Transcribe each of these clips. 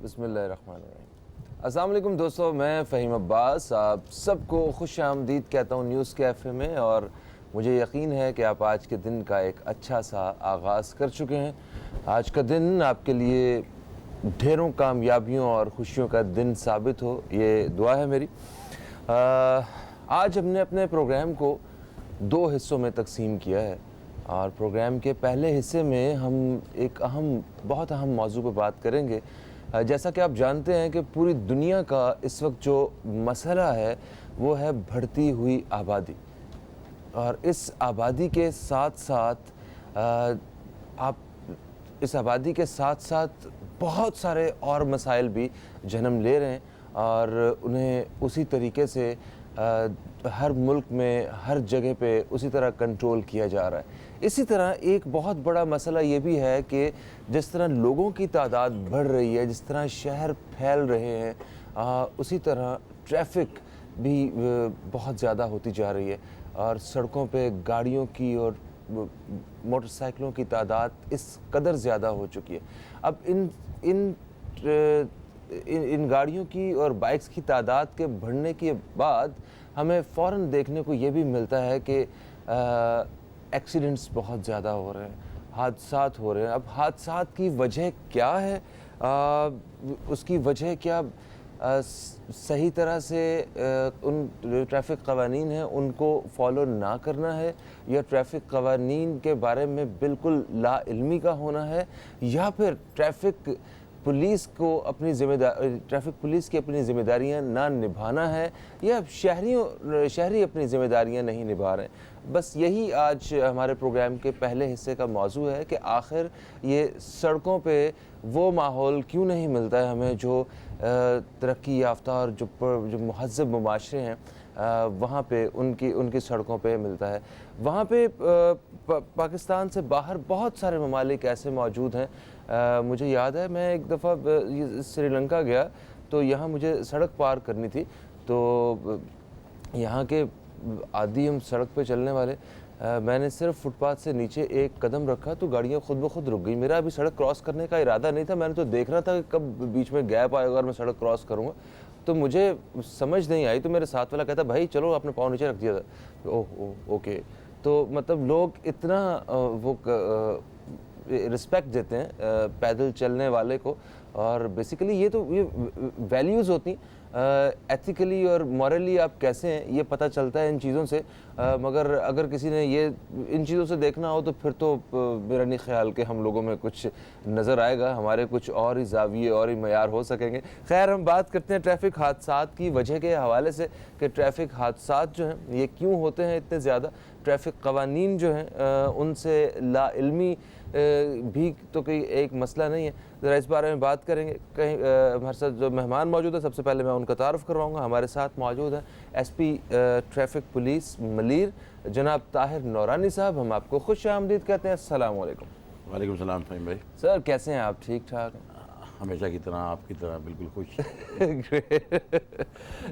बिस्मिल्लाहिर्रहमानिर्रहीम। अस्सलाम वालेकुम दोस्तों, मैं फ़हीम अब्बास आप सबको खुश आमदीद कहता हूँ न्यूज़ कैफ़े में। और मुझे यकीन है कि आप आज के दिन का एक अच्छा सा आगाज़ कर चुके हैं। आज का दिन आपके लिए ढेरों कामयाबियों और खुशियों का दिन साबित हो, ये दुआ है मेरी। आज हमने अपने प्रोग्राम को दो हिस्सों में तकसीम किया है और प्रोग्राम के पहले हिस्से में हम एक बहुत अहम मौजू पर बात करेंगे। जैसा कि आप जानते हैं कि पूरी दुनिया का इस वक्त जो मसला है वो है बढ़ती हुई आबादी, और इस आबादी के साथ साथ आप इस आबादी के साथ साथ बहुत सारे और मसाइल भी जन्म ले रहे हैं और उन्हें उसी तरीके से हर मुल्क में हर जगह पे उसी तरह कंट्रोल किया जा रहा है। इसी तरह एक बहुत बड़ा मसला ये भी है कि जिस तरह लोगों की तादाद बढ़ रही है, जिस तरह शहर फैल रहे हैं, उसी तरह ट्रैफिक भी बहुत ज़्यादा होती जा रही है और सड़कों पे गाड़ियों की और मोटरसाइकिलों की तादाद इस कदर ज़्यादा हो चुकी है। अब इन गाड़ियों की और बाइक्स की तादाद के बढ़ने के बाद हमें फ़ौरन देखने को ये भी मिलता है कि एक्सीडेंट्स बहुत ज़्यादा हो रहे हैं, हादसात हो रहे हैं। अब हादसात की वजह क्या है? उसकी वजह क्या सही तरह से उन ट्रैफ़िक क़वानीन हैं उनको फॉलो ना करना है, या ट्रैफ़िक क़वानीन के बारे में बिल्कुल लाइल्मी का होना है, या फिर ट्रैफ़िक पुलिस की अपनी ज़िम्मेदारियां ना निभाना है, या शहरी अपनी ज़िम्मेदारियां नहीं निभा रहे हैं। बस यही आज हमारे प्रोग्राम के पहले हिस्से का मौजू है कि आखिर ये सड़कों पे वो माहौल क्यों नहीं मिलता है हमें जो तरक्की याफ्ता और जो महज़्ज़ब मुमाशरे हैं वहाँ पे उनकी सड़कों पे मिलता है। वहाँ पे पाकिस्तान से बाहर बहुत सारे ममालिक ऐसे मौजूद हैं। मुझे याद है मैं एक दफ़ा श्रीलंका गया तो यहाँ मुझे सड़क पार करनी थी, तो यहाँ के आदि हम सड़क पे चलने वाले, मैंने सिर्फ फुटपाथ से नीचे एक कदम रखा तो गाड़ियाँ खुद ब खुद रुक गई। मेरा अभी सड़क क्रॉस करने का इरादा नहीं था, मैंने तो देखना था कि कब बीच में गैप आएगा और मैं सड़क क्रॉस करूँगा। तो मुझे समझ नहीं आई तो मेरे साथ वाला कहता भाई चलो आपने पाँव नीचे रख दिया था। Oh okay. तो मतलब लोग इतना वो रिस्पेक्ट देते हैं पैदल चलने वाले को, और बेसिकली ये वैल्यूज़ होती एथिकली और मॉरली आप कैसे हैं ये पता चलता है इन चीज़ों से। मगर अगर किसी ने ये इन चीज़ों से देखना हो तो फिर तो मेरा नहीं ख्याल कि हम लोगों में कुछ नज़र आएगा, हमारे कुछ और ही ज़ाविये और ही मयार हो सकेंगे। खैर, हम बात करते हैं ट्रैफ़िक हादसात की वजह के हवाले से कि ट्रैफ़िक हादसात जो हैं ये क्यों होते हैं इतने ज़्यादा। ट्रैफ़िक क़वानीन जो हैं उनसे लाइल्मी भी तो कोई एक मसला नहीं है। ज़रा इस बारे में बात करेंगे। कहीं हमारे साथ जो मेहमान मौजूद है सबसे पहले मैं उनका तारुफ़ करवाऊँगा। हमारे साथ मौजूद है एसपी ट्रैफ़िक पुलिस मलीर जनाब ताहिर नौरानी साहब। हम आपको खुश आमदीद कहते हैं। अस्सलाम वालेकुम। वालेकुम सलाम फ़हीम भाई। सर कैसे हैं आप? ठीक ठाक हैं? हमेशा की तरह आपकी तरह बिल्कुल खुश।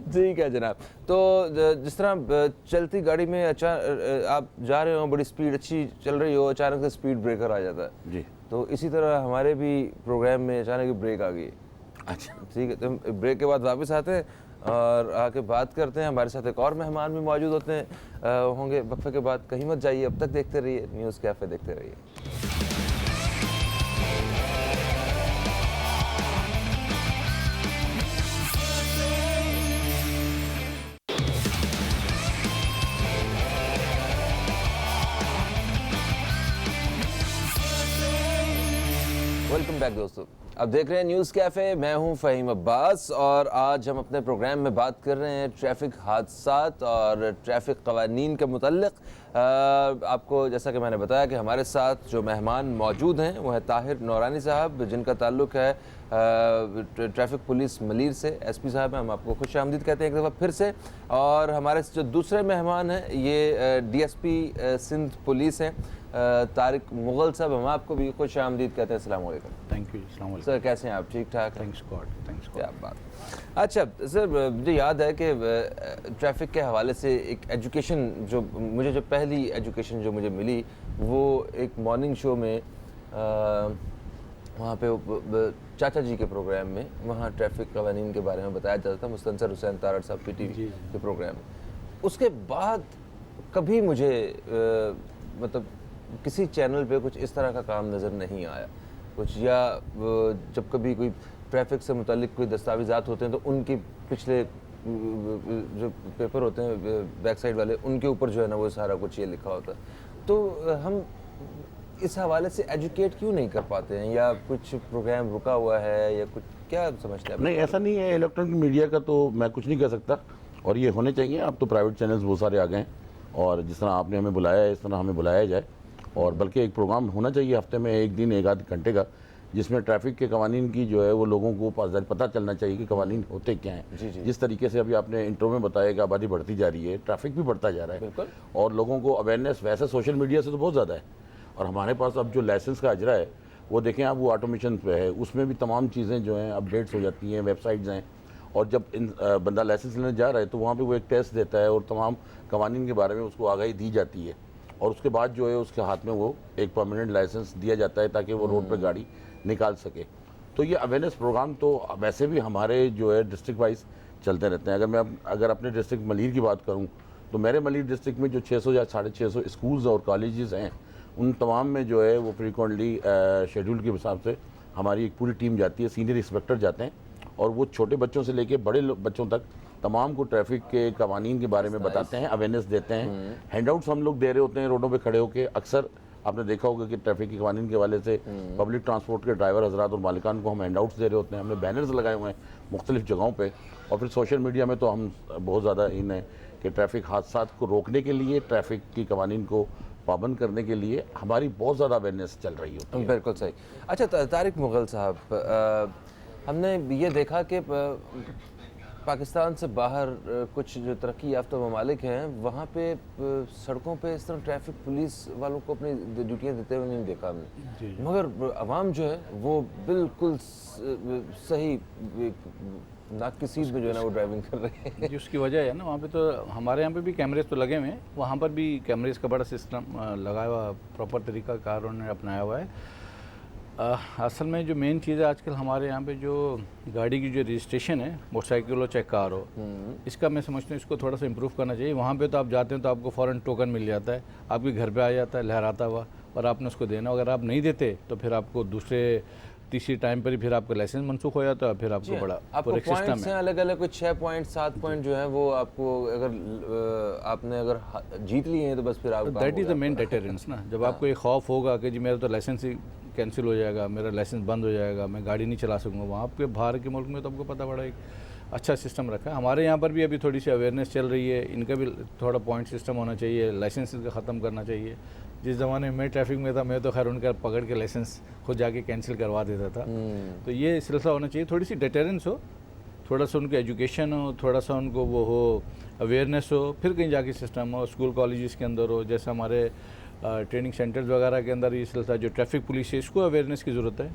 ठीक है जनाब। तो जिस तरह चलती गाड़ी में आप जा रहे हो, बड़ी स्पीड अच्छी चल रही हो, अचानक से स्पीड ब्रेकर आ जाता है जी, तो इसी तरह हमारे भी प्रोग्राम में अचानक ब्रेक आ गई। अच्छा ठीक है, तो हम ब्रेक के बाद वापस आते हैं और आके बात करते हैं। हमारे साथ एक और मेहमान भी मौजूद होते हैं होंगे वक्फे के बाद। कहीं मत जाइए, अब तक देखते रहिए न्यूज़ कैफ़े, देखते रहिए। वेलकम बैक दोस्तों, अब देख रहे हैं न्यूज़ कैफ़े। मैं हूं फ़हीम अब्बास और आज हम अपने प्रोग्राम में बात कर रहे हैं ट्रैफ़िक हादसात और ट्रैफ़िक क़वानीन के मुतल्लिक़। आपको जैसा कि मैंने बताया कि हमारे साथ जो मेहमान मौजूद हैं वो है ताहिर नौरानी साहब, जिनका ताल्लुक़ है ट्रैफ़िक पुलिस मलीर से। एसपी साहब हैं, हम आपको खुश आमदीद कहते हैं एक दफ़ा फिर से। और हमारे जो दूसरे मेहमान हैं ये डीएसपी सिंध पुलिस हैं तारिक मुग़ल साहब। हम आपको भी खुश आमदीद कहते हैं। अस्सलाम वालेकुम। Thank you. अस्सलाम वालेकुम सर कैसे हैं आप? ठीक ठाक? Thanks God, thanks God. क्या बात। अच्छा सर, मुझे याद है कि ट्रैफ़िक के हवाले से एक एजुकेशन जो पहली एजुकेशन जो मुझे मिली वो एक मॉर्निंग शो में वहाँ पे चाचा जी के प्रोग्राम में, वहाँ ट्रैफिक कवानीन के बारे में बताया जाता था, मुस्तनसर हुसैन तारड़ साहब पीटीवी के प्रोग्राम में। उसके बाद कभी मुझे मतलब किसी चैनल पे कुछ इस तरह का काम नज़र नहीं आया कुछ, या जब कभी कोई ट्रैफिक से मुतालिक कोई दस्तावेज़ात होते हैं तो उनके पिछले जो पेपर होते हैं बैक साइड वाले, उनके ऊपर जो है ना वो सारा कुछ ये लिखा होता है। तो हम इस हवाले से एजुकेट क्यों नहीं कर पाते हैं, या कुछ प्रोग्राम रुका हुआ है, या कुछ क्या समझते हैं आप? नहीं, ऐसा नहीं है। इलेक्ट्रॉनिक मीडिया का तो मैं कुछ नहीं कह सकता, और ये होने चाहिए। अब तो प्राइवेट चैनल्स बहुत सारे आ गए हैं, और जिस तरह आपने हमें बुलाया है इस तरह हमें बुलाया जाए, और बल्कि एक प्रोग्राम होना चाहिए हफ्ते में एक दिन, एक आध घंटे का, जिसमें ट्रैफिक के कवानीन की जो है वो लोगों को पता चलना चाहिए कि कवानीन होते क्या हैं। जी जी। जिस तरीके से अभी आपने इंट्रो में बताया कि आबादी बढ़ती जा रही है, ट्रैफिक भी बढ़ता जा रहा है, बिल्कुल। और लोगों को अवेयरनेस वैसे सोशल मीडिया से तो बहुत ज़्यादा है। और हमारे पास अब जो लाइसेंस का अजरा है वो देखें आप, वो ऑटोमेशन पे है, उसमें भी तमाम चीज़ें जो हैं अपडेट्स हो जाती हैं, वेबसाइट्स हैं। और जब बंदा लाइसेंस लेने जा रहा है तो वहाँ पे वो एक टेस्ट देता है और तमाम कवानीन के बारे में उसको आगाही दी जाती है, और उसके बाद जो है उसके हाथ में वो एक परमानेंट लाइसेंस दिया जाता है ताकि वो रोड पे गाड़ी निकाल सके। तो ये अवेयरनेस प्रोग्राम तो वैसे भी हमारे जो है डिस्ट्रिक्ट वाइज चलते रहते हैं। अगर अपने डिस्ट्रिक्ट मलीर की बात करूँ तो मेरे मलीर डिस्ट्रिक्ट में जो 600 या 650 स्कूल्स और कॉलेजेस हैं, उन तमाम में जो है वो फ्रीक्वेंटली शेड्यूल के हिसाब से हमारी एक पूरी टीम जाती है, सीनियर इंस्पेक्टर जाते हैं, और वो छोटे बच्चों से लेके बड़े बच्चों तक तमाम को ट्रैफिक के कवानीन के बारे में बताते हैं, अवेयरनेस देते हैं। हैंडआउट्स हम लोग दे रहे होते हैं रोडों पे खड़े होकर। अक्सर आपने देखा होगा कि ट्रैफिक के कवानीन के हवाले से पब्लिक ट्रांसपोर्ट के ड्राइवर हजरात और मालिकान को हम हैंडआउट्स दे रहे होते हैं। हमने बैनर्स लगाए हुए हैं मुख्तलिफ जगहों पे, और फिर सोशल मीडिया में तो हम बहुत ज़्यादा इन है कि ट्रैफिक हादसा को रोकने के लिए, ट्रैफिक की कवानीन को पाबंद करने के लिए हमारी बहुत ज़्यादा अवेयरनेस चल रही होती है। बिल्कुल सही। अच्छा तारिक मुग़ल साहब, हमने ये देखा कि पाकिस्तान से बाहर कुछ जो तरक्की याफ्ता ममालिक हैं, वहाँ पे सड़कों पे इस तरह ट्रैफिक पुलिस वालों को अपनी ड्यूटियाँ देते हुए नहीं देखा हमने, मगर अवाम जो है वो बिल्कुल सही नाकिसीद में जो है ना वो ड्राइविंग कर रहे हैं। जिसकी वजह है ना, वहाँ पे तो हमारे यहाँ पे भी कैमरेज तो लगे हुए हैं, वहाँ पर भी कैमरेज का बड़ा सिस्टम लगाया हुआ, प्रॉपर तरीका कार उन्होंने अपनाया हुआ है। असल में जो मेन चीज़ है आजकल हमारे यहाँ पे, जो गाड़ी की जो रजिस्ट्रेशन है, मोटरसाइकिल हो चाहे कार हो, इसका मैं समझता हूँ इसको थोड़ा सा इम्प्रूव करना चाहिए। वहाँ पे तो आप जाते हैं तो आपको फ़ौरन टोकन मिल जाता है, आपके घर पे आ जाता है लहराता हुआ, और आपने उसको देना। अगर आप नहीं देते तो फिर आपको दूसरे तीसरी टाइम पर ही फिर आपका लाइसेंस मनसूख हो जाता है, फिर आपको बड़ा आपको पॉइंट्स हैं अलग अलग, कुछ 6 पॉइंट 7 पॉइंट जो है वो आपको, अगर आपने अगर जीत लिए हैं तो बस फिर आप, that is the main deterrence ना। जब आपको एक खौफ होगा कि जी मेरा तो लाइसेंस ही कैंसिल हो जाएगा, मेरा लाइसेंस बंद हो जाएगा, मैं गाड़ी नहीं चला सकूँगा, वहाँ आपके बाहर के मुल्क में तो आपको पता बड़ा एक अच्छा सिस्टम रखा है। हमारे यहाँ पर भी अभी थोड़ी सी अवेयरनेस चल रही है, इनका भी थोड़ा पॉइंट सिस्टम होना चाहिए, लाइसेंस का ख़त्म करना चाहिए। जिस ज़माने में मैं ट्रैफिक में था, मैं तो खैर उनका पकड़ के लाइसेंस खुद जाके कैंसिल करवा देता था। तो ये सिलसिला होना चाहिए, थोड़ी सी डेटरेंस हो, थोड़ा सा उनकी एजुकेशन हो, थोड़ा सा उनको वो हो, अवेयरनेस हो, फिर कहीं जाके सिस्टम हो, स्कूल कॉलेजेस के अंदर हो, जैसे हमारे ट्रेनिंग सेंटर्स वगैरह के अंदर ये सिलसिला जो ट्रैफिक पुलिस है, इसको अवेयरनेस की ज़रूरत है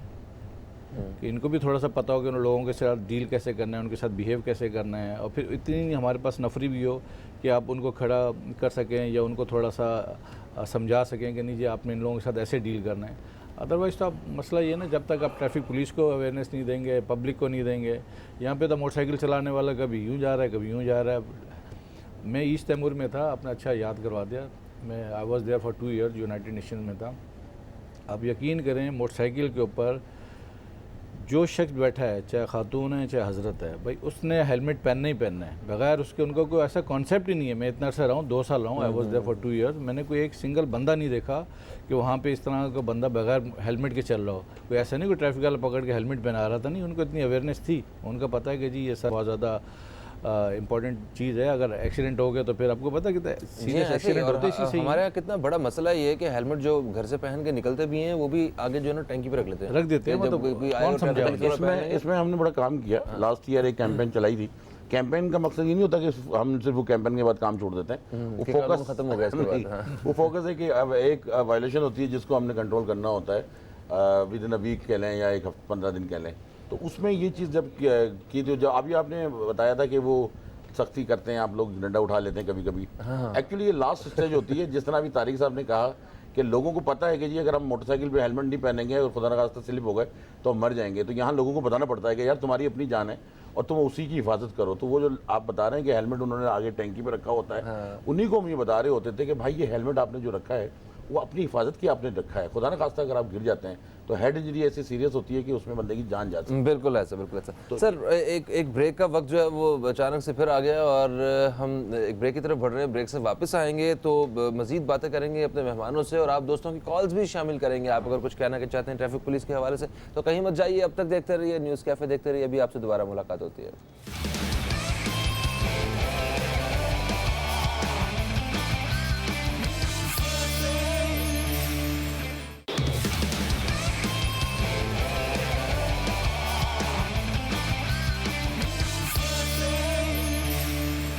कि इनको भी थोड़ा सा पता हो कि उन लोगों के साथ डील कैसे करना है, उनके साथ बिहेव कैसे करना है, और फिर इतनी हमारे पास नफरी भी हो कि आप उनको खड़ा कर सकें या उनको थोड़ा सा समझा सकें कि नहीं जी आपने इन लोगों के साथ ऐसे डील करना है। अदरवाइज़ तो आप मसला ये ना, जब तक आप ट्रैफिक पुलिस को अवेयरनेस नहीं देंगे, पब्लिक को नहीं देंगे, यहाँ पे तो मोटरसाइकिल चलाने वाला कभी यूँ जा रहा है कभी यूँ जा रहा है। मैं ईस्ट तैमूर में था, आपने अच्छा याद करवा दिया, मैं I was there for 2 years, United Nation में था। आप यकीन करें मोटरसाइकिल के ऊपर जो शख्स बैठा है, चाहे खातून है चाहे हज़रत है, भाई उसने हेलमेट पहनना ही पहनना है, बगैर उसके उनको कोई ऐसा कॉन्सेप्ट ही नहीं है। मैं इतना अर्सा रहा हूँ, 2 साल रहा हूँ, I was there for 2 years, मैंने कोई एक सिंगल बंदा नहीं देखा कि वहाँ पे इस तरह का बंदा बगैर हेलमेट के चल रहा हो। कोई ऐसा नहीं कोई ट्रैफिक वाला पकड़ के हेलमेट पहना रहा था, नहीं, उनको इतनी अवेयरनेस थी, उनका पता है कि जी ये सब बहुत ज़्यादा इंपॉर्टेंट चीज़ है। अगर एक्सीडेंट हो गया तो फिर आपको पता कितना सीरियस एक्सीडेंट होते हैं। इसी हमारे यहाँ कितना बड़ा मसला ये है कि हेलमेट जो घर से पहन के निकलते भी हैं वो भी आगे जो है ना टैंकी पे रख लेते हैं, रख देते हैं। मतलब इसमें हमने बड़ा काम किया। लास्ट ईयर एक कैंपेन चलाई थी। कैंपेन का मकसद ये नहीं होता कि हम सिर्फ वो कैंपेन के बाद काम छोड़ देते हैं, वो फोकस खत्म हो गया इसके बाद। वो फोकस है कि अब एक वायलेशन होती है जिसको हमने कंट्रोल करना होता है, विद इन अ वीक कह लें या 15 दिन कह लें। तो उसमें ये चीज़ जब की, तो जब अभी आपने बताया था कि वो सख्ती करते हैं, आप लोग डंडा उठा लेते हैं कभी कभी। एक्चुअली ये लास्ट स्टेज होती है, जिस तरह अभी तारिक साहब ने कहा कि लोगों को पता है कि जी अगर हम मोटरसाइकिल पे हेलमेट नहीं पहनेंगे और खुदा न खास्ता स्लिप हो गए तो हम मर जाएंगे। तो यहाँ लोगों को बताना पड़ता है कि यार तुम्हारी अपनी जान है और तुम उसी की हिफाजत करो। तो वो जो आप बता रहे हैं कि हेलमेट उन्होंने आगे टैंकी पे रखा होता है, उन्हीं को हम ये बता रहे होते थे कि भाई ये हेलमेट आपने जो रखा है वो अपनी हिफाजत की आपने रखा है। खुदा न खास्ता अगर आप गिर जाते हैं तो हेड इंजरी ऐसी सीरियस होती है कि उसमें बंदे की जान जा सकती है। बिल्कुल ऐसा, बिल्कुल ऐसा। सर एक ब्रेक का वक्त जो है वो अचानक से फिर आ गया और हम एक ब्रेक की तरफ बढ़ रहे हैं। ब्रेक से वापस आएंगे तो मजीद बातें करेंगे अपने मेहमानों से और आप दोस्तों की कॉल्स भी शामिल करेंगे। आप अगर कुछ कहना चाहते हैं ट्रैफिक पुलिस के हवाले से तो कहीं मत जाइए, अब तक देखते रहिए न्यूज़ कैफ़े, देखते रहिए। अभी आपसे दोबारा मुलाकात होती है।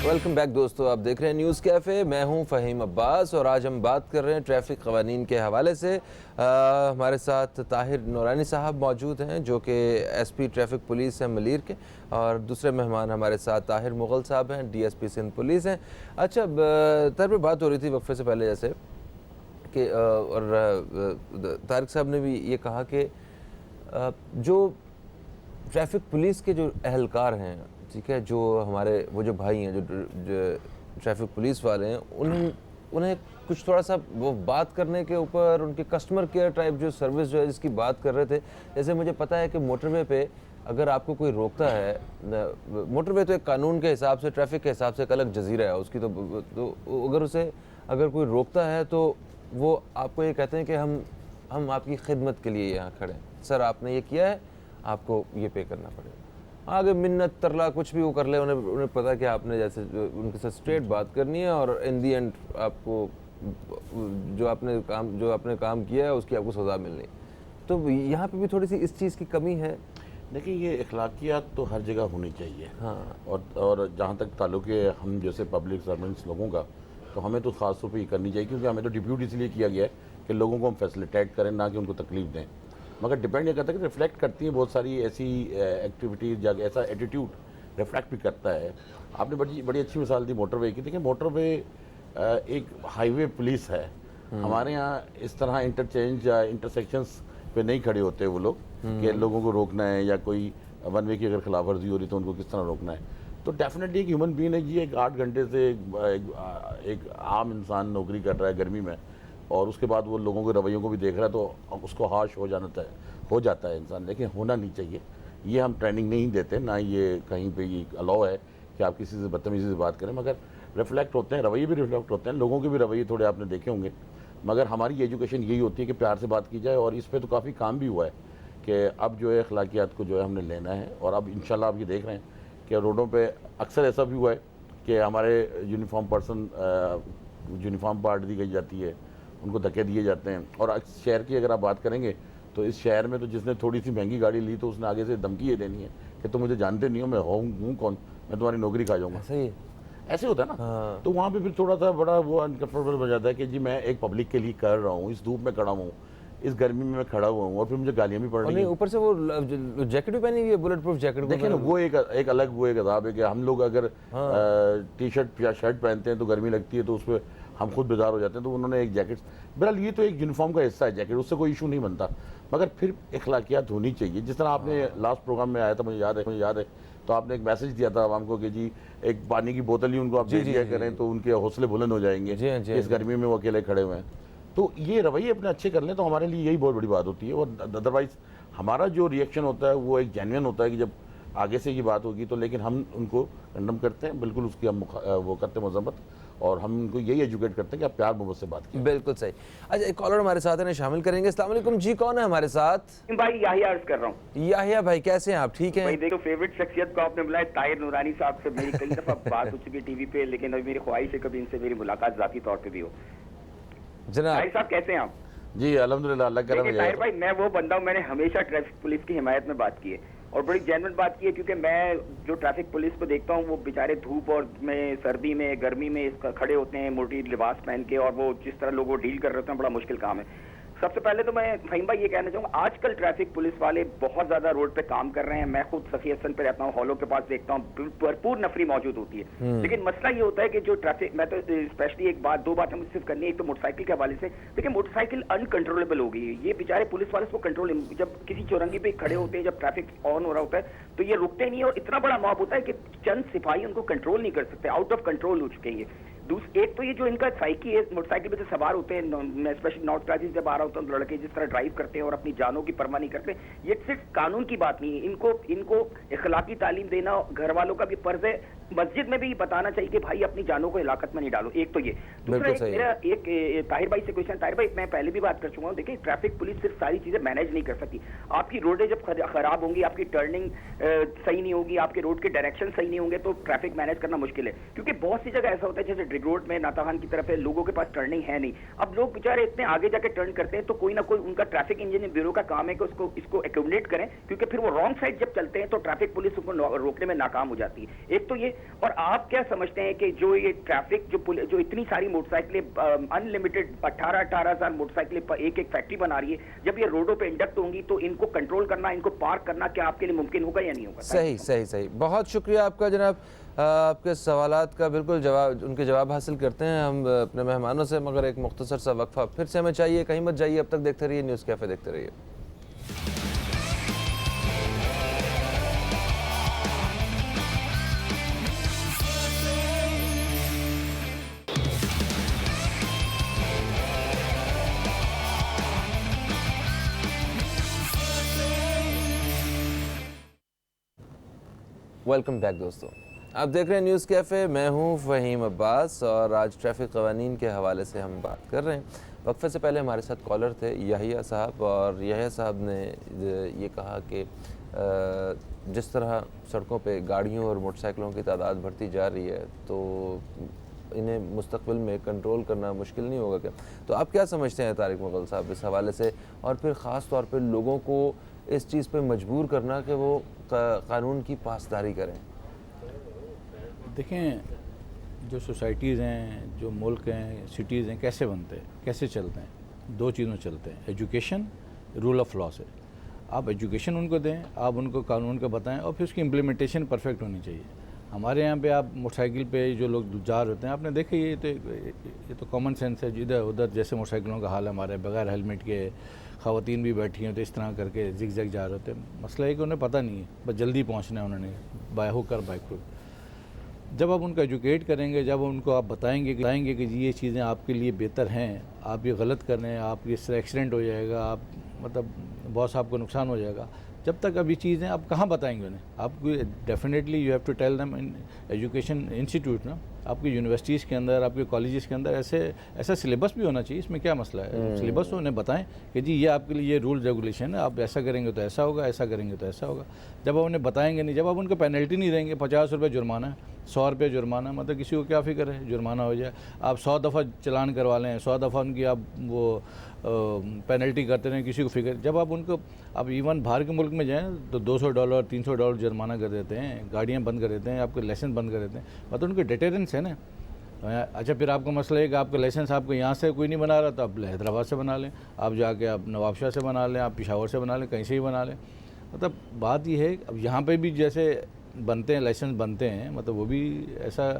वेलकम बैक दोस्तों, आप देख रहे हैं न्यूज़ कैफ़े। मैं हूं फ़हीम अब्बास और आज हम बात कर रहे हैं ट्रैफ़िक क़वानीन के हवाले से। हमारे साथ ताहिर नूरानी साहब मौजूद हैं जो कि एसपी ट्रैफ़िक पुलिस हैं मलीर के, और दूसरे मेहमान हमारे साथ ताहिर मुग़ल साहब हैं, डीएसपी सिंध पुलिस हैं। अच्छा, ताहिर पे बात हो रही थी वक्फे से पहले जैसे कि और तारिक साहब ने भी ये कहा कि जो ट्रैफ़िक पुलिस के जो एहलकार हैं, ठीक है, जो हमारे वो जो भाई हैं जो ट्रैफिक पुलिस वाले हैं, उन्हें कुछ थोड़ा सा वो बात करने के ऊपर उनके कस्टमर केयर टाइप जो सर्विस जो है जिसकी बात कर रहे थे। जैसे मुझे पता है कि मोटरवे पे अगर आपको कोई रोकता है, मोटरवे तो एक कानून के हिसाब से, ट्रैफिक के हिसाब से एक अलग जजीरा है उसकी, तो अगर कोई रोकता है तो वो आपको ये कहते हैं कि हम आपकी खिदमत के लिए यहाँ खड़े हैं, सर आपने ये किया है, आपको ये पे करना पड़ेगा। आगे मिन्नत तरला कुछ भी वो कर ले, उन्हें पता कि आपने जैसे उनके साथ स्ट्रेट बात करनी है और इन दी एंड आपको जो आपने काम किया है उसकी आपको सज़ा मिलनी। तो यहाँ पे भी थोड़ी सी इस चीज़ की कमी है। देखिए, ये अखलाकियात तो हर जगह होनी चाहिए। हाँ। और जहाँ तक ताल्लुक है हम जैसे पब्लिक सर्वेंट्स लोगों का, तो हमें तो ख़ास तौर पर ये करनी चाहिए, क्योंकि हमें तो डिप्यूट इसलिए किया गया है कि लोगों को हम फैसिलिटेट करें, ना कि उनको तकलीफ दें। मगर डिपेंड ये करता है कि रिफ्लेक्ट करती हैं बहुत सारी ऐसी एक्टिविटीज़, या ऐसा एटीट्यूड रिफ्लेक्ट भी करता है। आपने बड़ी अच्छी मिसाल दी मोटरवे की। देखिए, मोटरवे एक हाईवे पुलिस है। हमारे यहाँ इस तरह इंटरचेंज या इंटरसेक्शंस पे नहीं खड़े होते वो लोग कि लोगों को रोकना है, या कोई वन वे की अगर खिलाफ वर्जी हो रही तो उनको किस तरह रोकना है। तो डेफिनेटली एक ह्यूमन बीइंग है जी, एक 8 घंटे से एक आम इंसान नौकरी कर रहा है गर्मी में, और उसके बाद वो लोगों के रवैयों को भी देख रहा है, तो उसको हाश हो जाता है इंसान। लेकिन होना नहीं चाहिए। ये हम ट्रेनिंग नहीं देते, ना ये कहीं पे ये अलाउ है कि आप किसी से बदतमीज़ी से बात करें। मगर रिफ्लेक्ट होते हैं, रवैये भी रिफ्लेक्ट होते हैं, लोगों के भी रवैये थोड़े आपने देखे होंगे। मगर हमारी एजुकेशन यही होती है कि प्यार से बात की जाए, और इस पर तो काफ़ी काम भी हुआ है कि अब जो है अखलाकियात को जो है हमने लेना है। और अब इंशाल्लाह आप ये देख रहे हैं कि रोडों पर अक्सर ऐसा भी हुआ है कि हमारे यूनिफॉर्म पर्सन, यूनिफॉर्म पार्ट दी गई जाती है, उनको धक्के दिए जाते हैं। और शहर की अगर आप बात करेंगे तो इस शहर में तो जिसने थोड़ी सी महंगी गाड़ी ली तो उसने आगे से धमकी ये देनी है कि तुम मुझे जानते नहीं हो, मैं हूँ कौन, मैं तुम्हारी नौकरी खा जाऊँगा। सही, ऐसे होता है ना। हाँ। तो वहाँ पे फिर थोड़ा सा बड़ा वो अनकम्फर्टेबल हो जाता है कि जी मैं एक पब्लिक के लिए कर रहा हूँ, इस धूप में खड़ा हूँ, इस गर्मी में मैं खड़ा हुआ हूँ, और फिर मुझे गालियाँ भी पड़ रही हैं। ऊपर से वो जैकेट भी पहनी हुई है, बुलेट प्रूफ जैकेट। देखिए ना, वो एक अलग वो एक अदाब है कि हम लोग अगर टी शर्ट या शर्ट पहनते हैं तो गर्मी लगती है, तो उस पर हम खुद बेजार हो जाते हैं। तो उन्होंने एक जैकेट, बहरहाल ये तो एक यूनिफॉर्म का हिस्सा है जैकेट, उससे कोई इशू नहीं बनता। मगर फिर अखलाकियात होनी चाहिए। जिस तरह आपने लास्ट प्रोग्राम में आया था, मुझे याद है, तो आपने एक मैसेज दिया था आवाम को कि जी एक पानी की बोतल ही उनको आप दे दिया करें तो उनके हौसले बुलंद हो जाएंगे। इस गर्मी में वो अकेले खड़े हुए हैं। तो ये रवैये अपने अच्छे कर लें तो हमारे लिए यही बहुत बड़ी बात होती है। और अदरवाइज़ हमारा जो रिएक्शन होता है वो एक जेन्युइन होता है कि जब आगे से ये बात होगी तो, लेकिन हम उनको कंडम करते हैं, बिल्कुल उसकी हम वो करते हैं मजम्मत, और हम उनको यही एजुकेट करते हैं कि आप प्यार मोहब्बत से बात करें। बिल्कुल सही। अच्छा, एक कॉलर हमारे साथ है, शामिल करेंगे। अस्सलाम वालेकुम जी, कौन है हमारे साथ? भाई याहिया अर्ज कर रहा हूँ। याहिया भाई, कैसे हैं आप? ठीक हैं भाई? देखो, फेवरेट शख्सियत को आपने बुलाया, ताहिर नूरानी साहब से मेरी कई दफा बात हो चुकी है टीवी पे, लेकिन अभी मेरी ख्वाहिश है कभी इनसे मेरी मुलाकात जाती तौर पे भी हो। जनाब ताहिर साहब कैसे हैं आप? जी अल्हम्दुलिल्लाह, अल्लाह करम है। ताहिर भाई, मैं वो बंदा हूँ, मैंने हमेशा ट्रैफिक पुलिस की हिमायत में बात की है, और बड़ी जेन्युइन बात की है, क्योंकि मैं जो ट्रैफिक पुलिस को देखता हूँ वो बेचारे धूप और में, सर्दी में, गर्मी में खड़े होते हैं मोटी लिबास पहन के, और वो जिस तरह लोगों को डील कर रहे होते हैं, बड़ा मुश्किल काम है। सबसे पहले तो मैं फहीम भाई ये कहना चाहूंगा, आजकल ट्रैफिक पुलिस वाले बहुत ज्यादा रोड पे काम कर रहे हैं। मैं खुद सखी हसन पे रहता हूँ, हॉलों के पास देखता हूँ, भरपूर नफरी मौजूद होती है। लेकिन मसला ये होता है कि जो ट्रैफिक, मैं तो स्पेशली दो बातें मुझे सिर्फ करनी है। एक तो मोटरसाइकिल के हवाले से, देखिए मोटरसाइकिल अनकंट्रोलेबल हो गई है। ये बेचारे पुलिस वाले इसको कंट्रोल, जब किसी चौरंगी पे खड़े होते हैं, जब ट्रैफिक ऑन हो रहा होता है तो ये रुकते नहीं है, और इतना बड़ा मॉब होता है कि चंद सिपाही उनको कंट्रोल नहीं कर सकते, आउट ऑफ कंट्रोल हो चुके हैं। एक तो ये जो इनका साइकी है, मोटरसाइकिल पे जो सवार होते हैं, मैं स्पेशली नॉर्थ क्राइसिस जब आ रहा होता हूँ, लड़के जिस तरह ड्राइव करते हैं और अपनी जानों की परवाह नहीं करते, ये सिर्फ कानून की बात नहीं है। इनको इखलाकी तालीम देना घर वालों का भी फर्ज है। मस्जिद में भी बताना चाहिए कि भाई अपनी जानों को हिलाकत में नहीं डालो। एक तो ये, दूसरा मेरा एक ताहिर भाई से क्वेश्चन। ताहिर भाई, मैं पहले भी बात कर चुका हूँ, देखिए ट्रैफिक पुलिस सिर्फ सारी चीजें मैनेज नहीं कर सकती। आपकी रोडें जब खराब होंगी, आपकी टर्निंग सही नहीं होगी, आपके रोड के डायरेक्शन सही नहीं होंगे, तो ट्रैफिक मैनेज करना मुश्किल है। क्योंकि बहुत सी जगह ऐसा होता है, जैसे ड्रिग रोड में नाताखान की तरफ है, लोगों के पास टर्निंग है नहीं। अब लोग बेचारे इतने आगे जाके टर्न करते हैं, तो कोई ना कोई उनका ट्रैफिक इंजीनियर ब्यूरो का काम है कि इसको एक्यूमुलेट करें, क्योंकि फिर वो रॉन्ग साइड जब चलते हैं तो ट्रैफिक पुलिस उनको रोकने में नाकाम हो जाती है। एक तो ये, और आप क्या समझते हैं कि जो ये ट्रैफिक जो इतनी सारी मोटरसाइकिलें अनलिमिटेड 18,000 मोटरसाइकिलें एक फैक्ट्री बना रही है, जब ये रोडों पे इंडक्ट होंगी तो इनको कंट्रोल करना, इनको पार्क करना क्या आपके लिए मुमकिन होगा या नहीं होगा? सही सही सही, बहुत शुक्रिया आपका जनाब। आपके सवालात का बिल्कुल जवाब, उनके जवाब हासिल करते हैं हम अपने मेहमानों से, मगर एक मुख्तसर सा वक्फा फिर से हमें चाहिए। कहीं मत जाइए, अब तक देखते रहिए न्यूज़ कैफ़े, देखते रहिए। वेलकम बैक दोस्तों, आप देख रहे हैं न्यूज़ कैफ़े। मैं हूं फ़हीम अब्बास और आज ट्रैफिक क़वानीन के हवाले से हम बात कर रहे हैं। वक्फे से पहले हमारे साथ कॉलर थे यहिया साहब, और यहिया साहब ने ये कहा कि जिस तरह सड़कों पे गाड़ियों और मोटरसाइकिलों की तादाद बढ़ती जा रही है, तो इन्हें मुस्तक़बिल में कंट्रोल करना मुश्किल नहीं होगा क्या? तो आप क्या समझते हैं तारिक मुग़ल साहब इस हवाले से, और फिर ख़ास तौर पे लोगों को इस चीज़ पे मजबूर करना कि वो कानून की पासदारी करें? देखें, जो सोसाइटीज़ हैं, जो मुल्क हैं, सिटीज़ हैं, कैसे बनते हैं, कैसे चलते हैं? दो चीज़ों चलते हैं, एजुकेशन, रूल ऑफ लॉ से। आप एजुकेशन उनको दें, आप उनको कानून का बताएं, और फिर उसकी इम्प्लीमेंटेशन परफेक्ट होनी चाहिए। हमारे यहाँ पे आप मोटरसाइकिल पे जो लोग जा रहे होते हैं, आपने देखा ये तो कॉमन सेंस है। इधर उधर जैसे मोटरसाइकिलों का हाल है हमारे, बगैर हेलमेट के ख़वातीन भी बैठी हैं, तो इस तरह करके जिग जैग जा रहे होते हैं। मसला है कि उन्हें पता नहीं है, बस जल्दी पहुँचना है उन्होंने, बाय हुक और बाय क्रुक। जब आप उनको एजुकेट करेंगे, जब उनको आप बताएंगे कि ये चीज़ें आपके लिए बेहतर हैं, आप ये गलत कर रहे हैं, आप इस तरह एक्सीडेंट हो जाएगा, आप मतलब बहुत सा आपको नुकसान हो जाएगा, जब तक अभी चीज़ें आप कहाँ बताएंगे उन्हें? आपको definitely you have to tell them in education institute ना, आपकी यूनिवर्सिटीज़ के अंदर, आपके कॉलेजेस के अंदर ऐसा सिलेबस भी होना चाहिए। इसमें क्या मसला है? सिलेबस हो, उन्हें बताएं कि जी ये आपके लिए ये रूल रेगुलेशन है, आप ऐसा करेंगे तो ऐसा होगा, ऐसा करेंगे तो ऐसा होगा। जब आप उन्हें बताएंगे नहीं, जब आप उनको पेनल्टी नहीं देंगे, 50 रुपये जुर्माना है, 100 रुपये जुर्माना, मतलब किसी को क्या फ़िक्र है जुर्माना हो जाए। आप 100 दफ़ा चलान करवा लें, 100 दफ़ा उनकी आप वो पेनल्टी करते रहें, किसी को फिक्र। जब आप उनको, आप इवन बाहर के मुल्क में जाएँ तो $200 $300 जुर्माना कर देते हैं, गाड़ियाँ बंद कर देते हैं, आपके लाइसेंस बंद कर देते हैं, मतलब उनके डिटेरेंस है ना। अच्छा, फिर आपका मसला है कि आपका लाइसेंस आपको यहाँ से कोई नहीं बना रहा, तो आप हैदराबाद से बना लें, आप जाके आप नवाबशाह से बना लें, आप पेशावर से बना लें, कहीं से ही बना लें। मतलब बात ये है, अब यहाँ पे भी जैसे बनते हैं, लाइसेंस बनते हैं, मतलब वो भी ऐसा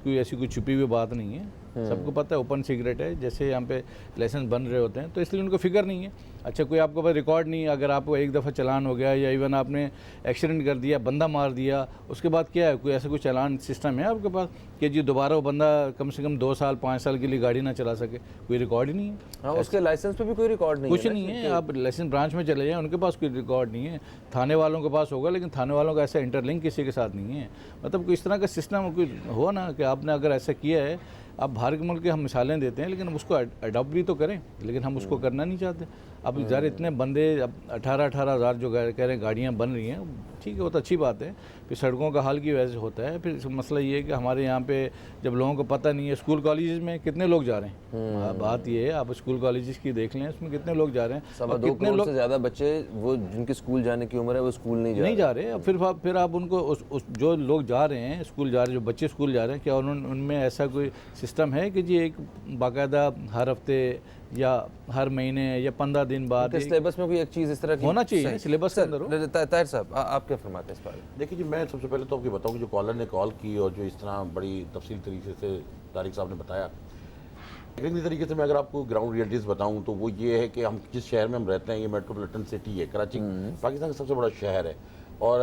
कोई ऐसी कोई छुपी हुई बात नहीं है, सबको पता है, ओपन सीक्रेट है। जैसे यहाँ पे लाइसेंस बन रहे होते हैं, तो इसलिए उनको फिक्र नहीं है। अच्छा, कोई आपके पास रिकॉर्ड नहीं है, अगर आपको एक दफ़ा चलान हो गया या इवन आपने एक्सीडेंट कर दिया, बंदा मार दिया, उसके बाद क्या है? कोई ऐसा कोई चालान सिस्टम है आपके पास कि जी दोबारा वो बंदा कम से कम 2 साल 5 साल के लिए गाड़ी ना चला सके? कोई रिकॉर्ड ही नहीं है। हाँ, उसके लाइसेंस पे भी कोई रिकॉर्ड नहीं है, कुछ नहीं है। आप लाइसेंस ब्रांच में चले जाएँ, उनके पास कोई रिकॉर्ड नहीं है। थाने वालों के पास होगा, लेकिन थाने वालों का ऐसा इंटरलिंक किसी के साथ नहीं है। मतलब कोई इस तरह का सिस्टम कोई हो ना कि आपने अगर ऐसा किया है, आप बाहर के मुल्क के हम मिसालें देते हैं, लेकिन हम उसको अडॉप्ट भी तो करें, लेकिन हम उसको करना नहीं चाहते। अब ज़रा इतने बंदे, अब 18,000 जो कह रहे हैं गाड़ियाँ बन रही हैं, ठीक है, वो तो अच्छी बात है। फिर सड़कों का हाल की वजह से होता है। फिर मसला ये है कि हमारे यहाँ पे जब लोगों को पता नहीं है, स्कूल कॉलेजेस में कितने लोग जा रहे हैं, बात ये है, आप स्कूल कॉलेजेस की देख लें, उसमें कितने लोग जा रहे हैं, और कितने लोग से ज़्यादा बच्चे वो जिनके स्कूल जाने की उम्र है वो स्कूल नहीं जा रहे। फिर आप उनको जो लोग जा रहे हैं स्कूल जा रहे हैं, जो बच्चे स्कूल जा रहे हैं, क्या उनमें ऐसा कोई सिस्टम है कि जी एक बाकायदा हर हफ्ते या हर महीने या 15 दिन बाद सिलेबस में कोई एक चीज़ इस तरह की होना चाहिए, सिलेबस के अंदर हो। ताहिर साहब आप क्या फरमाते हैं इस बारे में? देखिए जी, मैं सबसे पहले तो आपको बताऊं कि जो कॉलर ने कॉल की और जो इस तरह बड़ी तफसील तरीके से तारिक साहब ने बताया, टेक्निकली तरीके से मैं अगर आपको ग्राउंड रियलिटीज़ बताऊं तो वो ये है कि हम जिस शहर में हम रहते हैं, ये मेट्रोपॉलिटन सिटी है, कराची पाकिस्तान का सबसे बड़ा शहर है और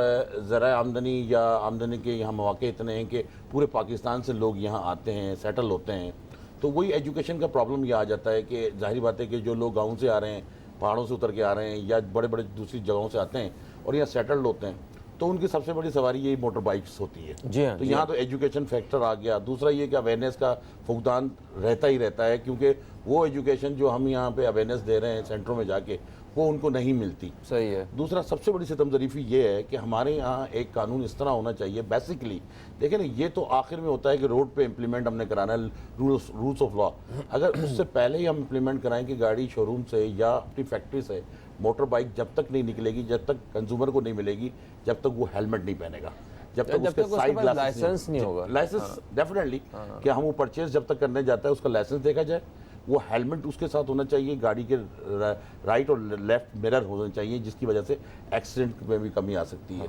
ज़रा आमदनी या आमदनी के यहाँ मौके इतने हैं कि पूरे पाकिस्तान से लोग यहाँ आते हैं, सेटल होते हैं। तो वही एजुकेशन का प्रॉब्लम ये आ जाता है कि जाहिर बात है कि जो लोग गाँव से आ रहे हैं, पहाड़ों से उतर के आ रहे हैं या बड़े बड़े दूसरी जगहों से आते हैं और यहाँ सेटल्ड होते हैं, तो उनकी सबसे बड़ी सवारी यही मोटर बाइक्स होती है। जी हाँ, तो यहाँ तो एजुकेशन फैक्टर आ गया। दूसरा ये कि अवेयरनेस का फुकदान रहता ही रहता है, क्योंकि वो एजुकेशन जो हम यहाँ पे अवेयरनेस दे रहे हैं सेंटरों में जाके, वो उनको नहीं मिलती। सही है। दूसरा सबसे बड़ी सितम ज़रीफ़ी ये है कि हमारे यहाँ एक कानून इस तरह होना चाहिए, बेसिकली देखिए ना, ये तो आखिर में होता है कि रोड पे इम्प्लीमेंट हमने कराना है रूल्स ऑफ लॉ। अगर उससे पहले ही हम इम्प्लीमेंट कराएं कि गाड़ी शोरूम से या अपनी फैक्ट्री से मोटर बाइक जब तक नहीं निकलेगी, जब तक कंज्यूमर को नहीं मिलेगी, जब तक वो हेलमेट नहीं पहनेगा, जब तक उसके साइड लाइसेंस नहीं होगा, लाइसेंस डेफिनेटली कि हम वो परचेज जब तक करने जाता है उसका लाइसेंस देखा जाए, वो हेलमेट उसके साथ होना चाहिए, गाड़ी के राइट और लेफ्ट मिरर होना चाहिए, जिसकी वजह से एक्सीडेंट में भी कमी आ सकती है।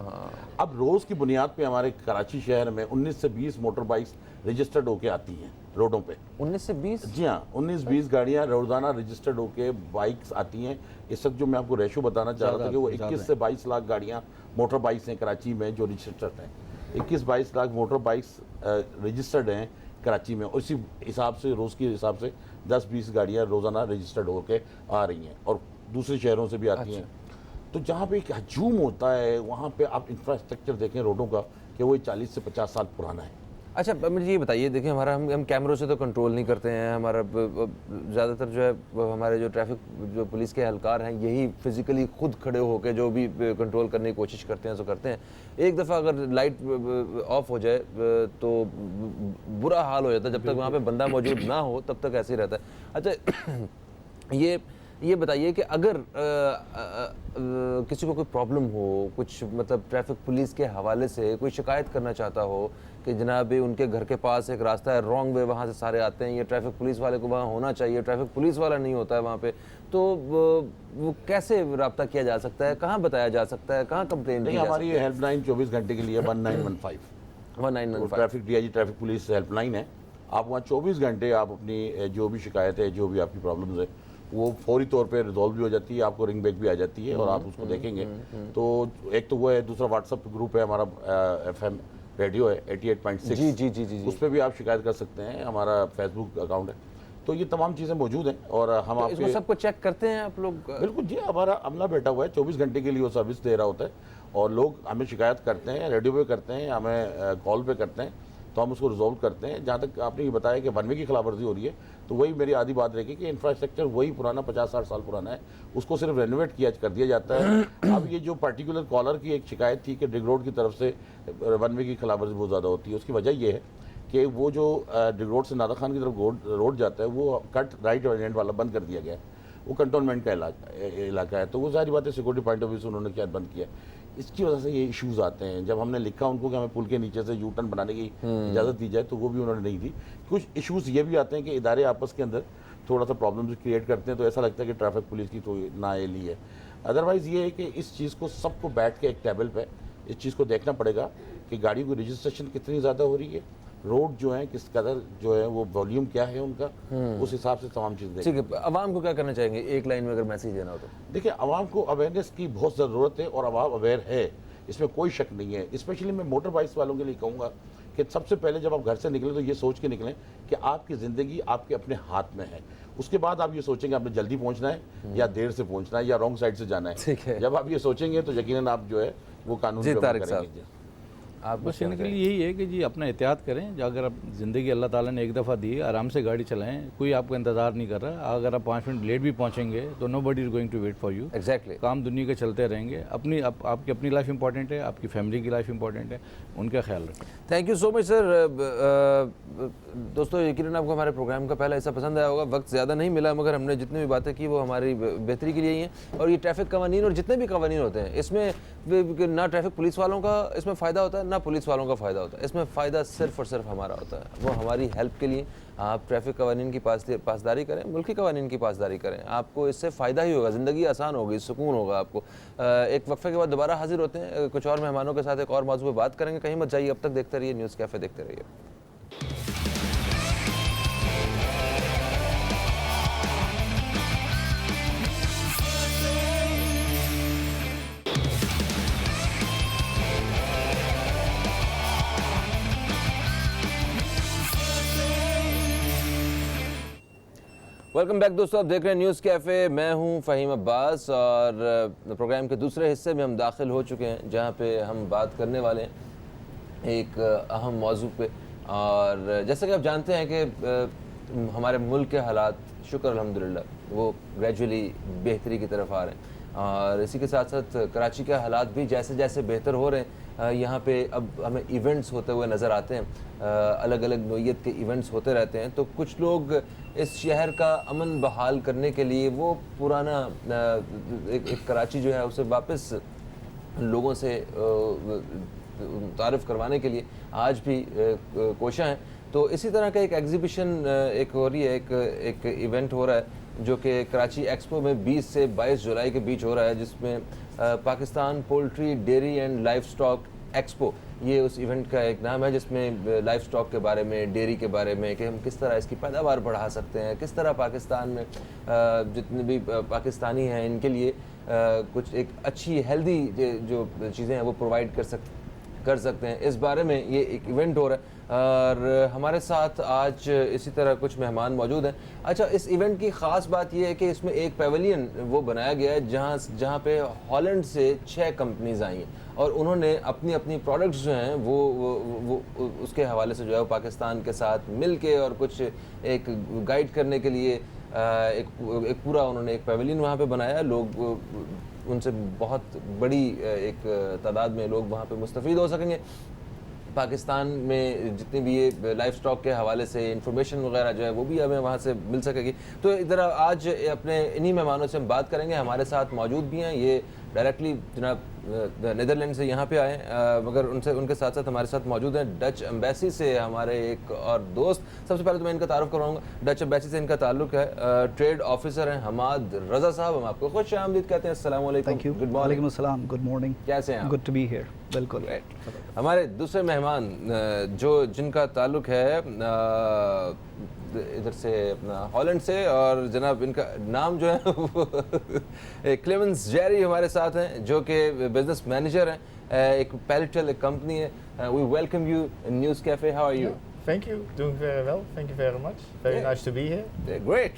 अब रोज़ की बुनियाद पे हमारे कराची शहर में 19 से 20 मोटर बाइक्स रजिस्टर्ड होके आती हैं रोडों पे। 19 से 20? जी हाँ, 19-20 गाड़ियाँ रोज़ाना रजिस्टर्ड होके बाइक्स आती हैं। इस वक्त जो मैं आपको रेशो बताना चाह रहा था कि वो 21 से 22 लाख गाड़ियाँ मोटर बाइक्स हैं कराची में जो रजिस्टर्ड हैं। 21-22 लाख मोटर बाइक्स रजिस्टर्ड हैं कराची में, और इसी हिसाब से रोज़ के हिसाब से 10-20 गाड़ियाँ रोज़ाना रजिस्टर्ड होकर आ रही हैं और दूसरे शहरों से भी आती हैं। तो जहाँ पे एक हजूम होता है वहाँ पे आप इंफ्रास्ट्रक्चर देखें रोडों का कि वो 40 से 50 साल पुराना है। अच्छा, मुझे ये बताइए, देखिए हमारा हम कैमरों से तो कंट्रोल नहीं करते हैं, हमारा ज़्यादातर जो है हमारे जो ट्रैफिक जो पुलिस के एहलकार हैं यही फिज़िकली खुद खड़े होकर जो भी कंट्रोल करने की कोशिश करते हैं सो करते हैं। एक दफ़ा अगर लाइट ऑफ हो जाए तो बुरा हाल हो जाता है, जब तक वहाँ पे बंदा मौजूद ना हो तब तक ऐसे ही रहता है। अच्छा, ये बताइए कि अगर किसी को कोई प्रॉब्लम हो, कुछ मतलब ट्रैफिक पुलिस के हवाले से कोई शिकायत करना चाहता हो कि जनाब उनके घर के पास एक रास्ता है, रॉन्ग वे वहाँ से सारे आते हैं, ये ट्रैफिक पुलिस वाले को वहाँ होना चाहिए, ट्रैफिक पुलिस वाला नहीं होता है वहाँ पे, तो वो कैसे रब्ता किया जा सकता है, कहाँ बताया जा सकता है, कहाँ कंप्लेंट की जा सकती है? हमारी हेल्पलाइन 24 घंटे के लिए 1915 traffic DIG traffic police helpline है। आप वहाँ 24 घंटे आप अपनी जो भी शिकायत है, जो भी आपकी प्रॉब्लम्स है, वो फौरी तौर पे रिजॉल्व भी हो जाती है, आपको रिंग बैक भी आ जाती है और आप उसको देखेंगे। तो एक तो वो है, दूसरा व्हाट्सएप ग्रुप है हमारा, FM रेडियो है 88.6, जी। उस पर भी आप शिकायत कर सकते हैं, हमारा फेसबुक अकाउंट है। तो ये तमाम चीज़ें मौजूद हैं और हम तो इसको सबको चेक करते हैं आप लोग? बिल्कुल जी, हमारा अमला बैठा हुआ है, 24 घंटे के लिए वो सर्विस दे रहा होता है और लोग हमें शिकायत करते हैं, रेडियो पे करते हैं, हमें कॉल पे करते हैं, तो हम उसको रिजॉल्व करते हैं। जहाँ तक आपने ये बताया कि वन वे की खिलाफवर्जी हो रही है, तो वही मेरी आधी बात रहेगी कि इंफ्रास्ट्रक्चर वही पुराना 50-60 साल पुराना है, उसको सिर्फ रेनोवेट किया कर दिया जाता है। अब ये जो पर्टिकुलर कॉलर की एक शिकायत थी कि डिग रोड की तरफ से वन वे की खिलाफवर्जी बहुत ज़्यादा होती है, उसकी वजह ये है कि वो जो डिग रोड से नादा खान की तरफ रोड जाता है, वो कट राइट वेरिएंट वाला बंद कर दिया गया है, वो कंटोनमेंट का इलाका है, तो वो सारी बातें सिक्योरिटी पॉइंट ऑफ व्यू से उन्होंने क्या बंद किया। इसकी वजह से ये इश्यूज़ आते हैं। जब हमने लिखा उनको कि हमें पुल के नीचे से यू टर्न बनाने की इजाज़त दी जाए, तो वो भी उन्होंने नहीं दी। कुछ इश्यूज़ ये भी आते हैं कि इदारे आपस के अंदर थोड़ा सा प्रॉब्लम्स क्रिएट करते हैं, तो ऐसा लगता है कि ट्रैफिक पुलिस की तो नाअहली है। अदरवाइज़ ये है कि इस चीज़ को सबको बैठ के एक टेबल पे इस चीज़ को देखना पड़ेगा कि गाड़ी की रजिस्ट्रेशन कितनी ज़्यादा हो रही है, रोड जो है किस कदर जो है वो वॉल्यूम क्या है उनका, उस हिसाब से तमाम चीज़ें। ठीक है, आवाम को क्या करना चाहेंगे एक लाइन में अगर मैसेज देना हो तो? देखिए, आवाम को अवेयरनेस की बहुत ज़रूरत है और आवाम अवेयर है, इसमें कोई शक नहीं है। स्पेशली मैं मोटर बाइक्स वालों के लिए कहूँगा कि सबसे पहले जब आप घर से निकलें तो ये सोच के निकलें कि आपकी ज़िंदगी आपके अपने हाथ में है। उसके बाद आप ये सोचेंगे आपने जल्दी पहुँचना है या देर से पहुँचना है या रॉन्ग साइड से जाना है। जब आप ये सोचेंगे तो यकीनन आप जो है वो कानून करेंगे। आप बस इनके लिए यही है कि जी अपना एहतियात करें। अगर आप ज़िंदगी अल्लाह ताला ने एक दफ़ा दी, आराम से गाड़ी चलाएं, कोई आपका इंतज़ार नहीं कर रहा। अगर आप 5 मिनट लेट भी पहुंचेंगे तो nobody is going to wait for you. Exactly, काम दुनिया के चलते रहेंगे। आपकी अपनी लाइफ इंपॉर्टेंट है, आपकी फैमिली की लाइफ इंपॉर्टेंट है, उनका ख्याल रखें। Thank you so much sir. दोस्तों, यकीनन आपको हमारे प्रोग्राम का पहला हिस्सा पसंद आया होगा। वक्त ज़्यादा नहीं मिला, मगर हमने जितनी भी बातें की वो हमारी बेहतरी के लिए ही हैं। और ये ट्रैफिक कवानीन और जितने भी कवानीन होते हैं, इसमें ना ट्रैफिक पुलिस वालों का इसमें फ़ायदा होता है, ना पुलिस वालों का फ़ायदा होता है। इसमें फ़ायदा सिर्फ और सिर्फ हमारा होता है। वो हमारी हेल्प के लिए, आप ट्रैफिक कवानीन की पासदारी करें, मुल्की कवानीन की पासदारी करें, आपको इससे फ़ायदा ही होगा, ज़िंदगी आसान होगी, सुकून होगा आपको। एक वक्फे के बाद दोबारा हाजिर होते हैं कुछ और मेहमानों के साथ, एक और मौजूद पर बात करेंगे। कहीं मत जाइए, अब तक देखते रहिए न्यूज़ कैफ़े, देखते रहिए। वेलकम बैक दोस्तों, आप देख रहे हैं न्यूज़ कैफ़े। मैं हूं फ़हीम अब्बास और प्रोग्राम के दूसरे हिस्से में हम दाखिल हो चुके हैं, जहां पे हम बात करने वाले हैं एक अहम मौजू पे। और जैसा कि आप जानते हैं कि हमारे मुल्क के हालात शुक्र अल्हम्दुलिल्लाह वो ग्रेजुअली बेहतरी की तरफ आ रहे हैं, और इसी के साथ साथ कराची के हालात भी जैसे जैसे बेहतर हो रहे हैं। यहाँ पे अब हमें इवेंट्स होते हुए नज़र आते हैं, अलग अलग नोयत के इवेंट्स होते रहते हैं। तो कुछ लोग इस शहर का अमन बहाल करने के लिए वो पुराना एक कराची जो है उसे वापस लोगों से तारुफ करवाने के लिए आज भी कोशिश हैं। तो इसी तरह का एक एग्जीबिशन एक हो रही है, एक इवेंट हो रहा है जो कि कराची एक्सपो में 20 से 22 जुलाई के बीच हो रहा है, जिसमें Pakistan poultry dairy and life stock expo, ये उस इवेंट का एक नाम है, जिसमें लाइफ स्टॉक के बारे में, डेयरी के बारे में, कि हम किस तरह इसकी पैदावार बढ़ा सकते हैं, किस तरह पाकिस्तान में जितने भी पाकिस्तानी हैं इनके लिए कुछ एक अच्छी हेल्दी जो चीज़ें हैं वो प्रोवाइड कर सकते हैं। इस बारे में ये एक इवेंट हो रहा है और हमारे साथ आज इसी तरह कुछ मेहमान मौजूद हैं। अच्छा, इस इवेंट की ख़ास बात यह है कि इसमें एक पेवेलियन वो बनाया गया है जहाँ पे हॉलैंड से 6 कंपनीज आई हैं और उन्होंने अपनी अपनी प्रोडक्ट्स जो हैं वो उसके हवाले से जो है वो पाकिस्तान के साथ मिल के और कुछ एक गाइड करने के लिए एक पूरा उन्होंने एक पेवेलियन वहाँ पे बनाया। लोग उनसे बहुत बड़ी एक तादाद में लोग वहाँ पे मुस्तफ़ीद हो सकेंगे। पाकिस्तान में जितनी भी ये लाइफ स्टॉक के हवाले से इंफॉर्मेशन वगैरह जो है वो भी हमें वहाँ से मिल सकेगी। तो इधर आज अपने इन्हीं मेहमानों से हम बात करेंगे। हमारे साथ मौजूद भी हैं, ये डायरेक्टली जनाब नीदरलैंड से यहाँ पे आए, मगर उनके साथ साथ हमारे साथ मौजूद हैं डच एम्बेसी से हमारे एक और दोस्त। सबसे पहले तो मैं इनका तारुफ करवाऊँगा। डच एम्बेसी से इनका ताल्लुक है, ट्रेड ऑफिसर हैं हमाद रज़ा साहब। हम आपको खुश आमदीद कहते हैं। अस्सलाम वालेकुम। Thank you. Good morning. वालेकुम अस्सलाम। Good morning. कैसे हैं आप? Good to be here. बिल्कुल। हमारे दूसरे मेहमान जिनका ताल्लुक है इधर से अपना हॉलैंड से, और जनाब इनका नाम जो है वो क्लेमेंस जेरी हमारे साथ हैं, जो कि बिजनेस मैनेजर हैं, एक पैलेटल कंपनी है। We welcome you in News Cafe. How are you? Thank you. Doing very well. Thank you very much. Very nice to be here. Great.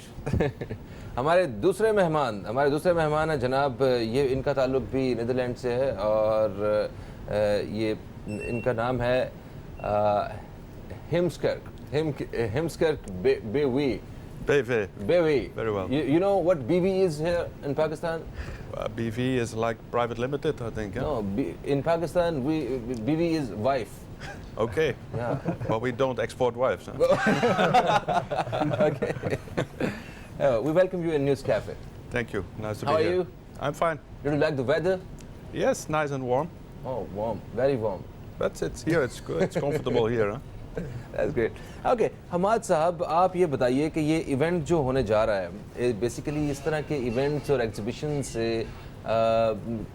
हमारे दूसरे मेहमान हैं जनाब, ये इनका ताल्लुक भी नीदरलैंड से है और ये इनका नाम है Heemskerk BV. BV. BV. Very well. You know what BV is here in Pakistan? BV is like private limited, I think. Yeah? No, in Pakistan BV is wife. Okay. Yeah. But we don't export wives. Huh? Okay. We welcome you in News Cafe. Thank you. Nice to How be are here. you? I'm fine. Did you like the weather? Yes, nice and warm. Oh, warm, very warm. But it's here. It's good. It's comfortable here. Huh? That's great. Okay, Hammad साहब, आप ये बताइए कि ये event जो होने जा रहा है, बेसिकली इस तरह के इवेंट्स और एग्जीबिशन से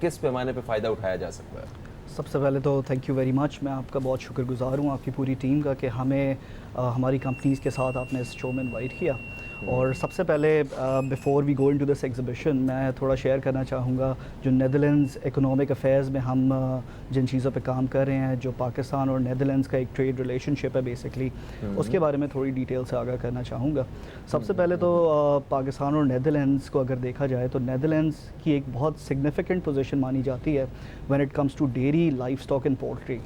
किस पैमाने पे फ़ायदा उठाया जा सकता है? सबसे पहले तो थैंक यू वेरी मच। मैं आपका बहुत शुक्रगुजार हूँ, आपकी पूरी टीम का, कि हमें हमारी कंपनीज़ के साथ आपने इस शो में इनवाइट किया। और सबसे पहले before we go into this exhibition, मैं थोड़ा शेयर करना चाहूँगा जो नीदरलैंड्स इकोनॉमिक अफेयर्स में हम जिन चीज़ों पे काम कर रहे हैं, जो पाकिस्तान और नीदरलैंड्स का एक ट्रेड रिलेशनशिप है बेसिकली, उसके बारे में थोड़ी डिटेल से आगाह करना चाहूँगा। सबसे पहले तो पाकिस्तान और नीदरलैंड्स को अगर देखा जाए तो नीदरलैंड्स की एक बहुत सिग्निफिकेंट पोजीशन मानी जाती है when it comes to dairy, livestock and poultry.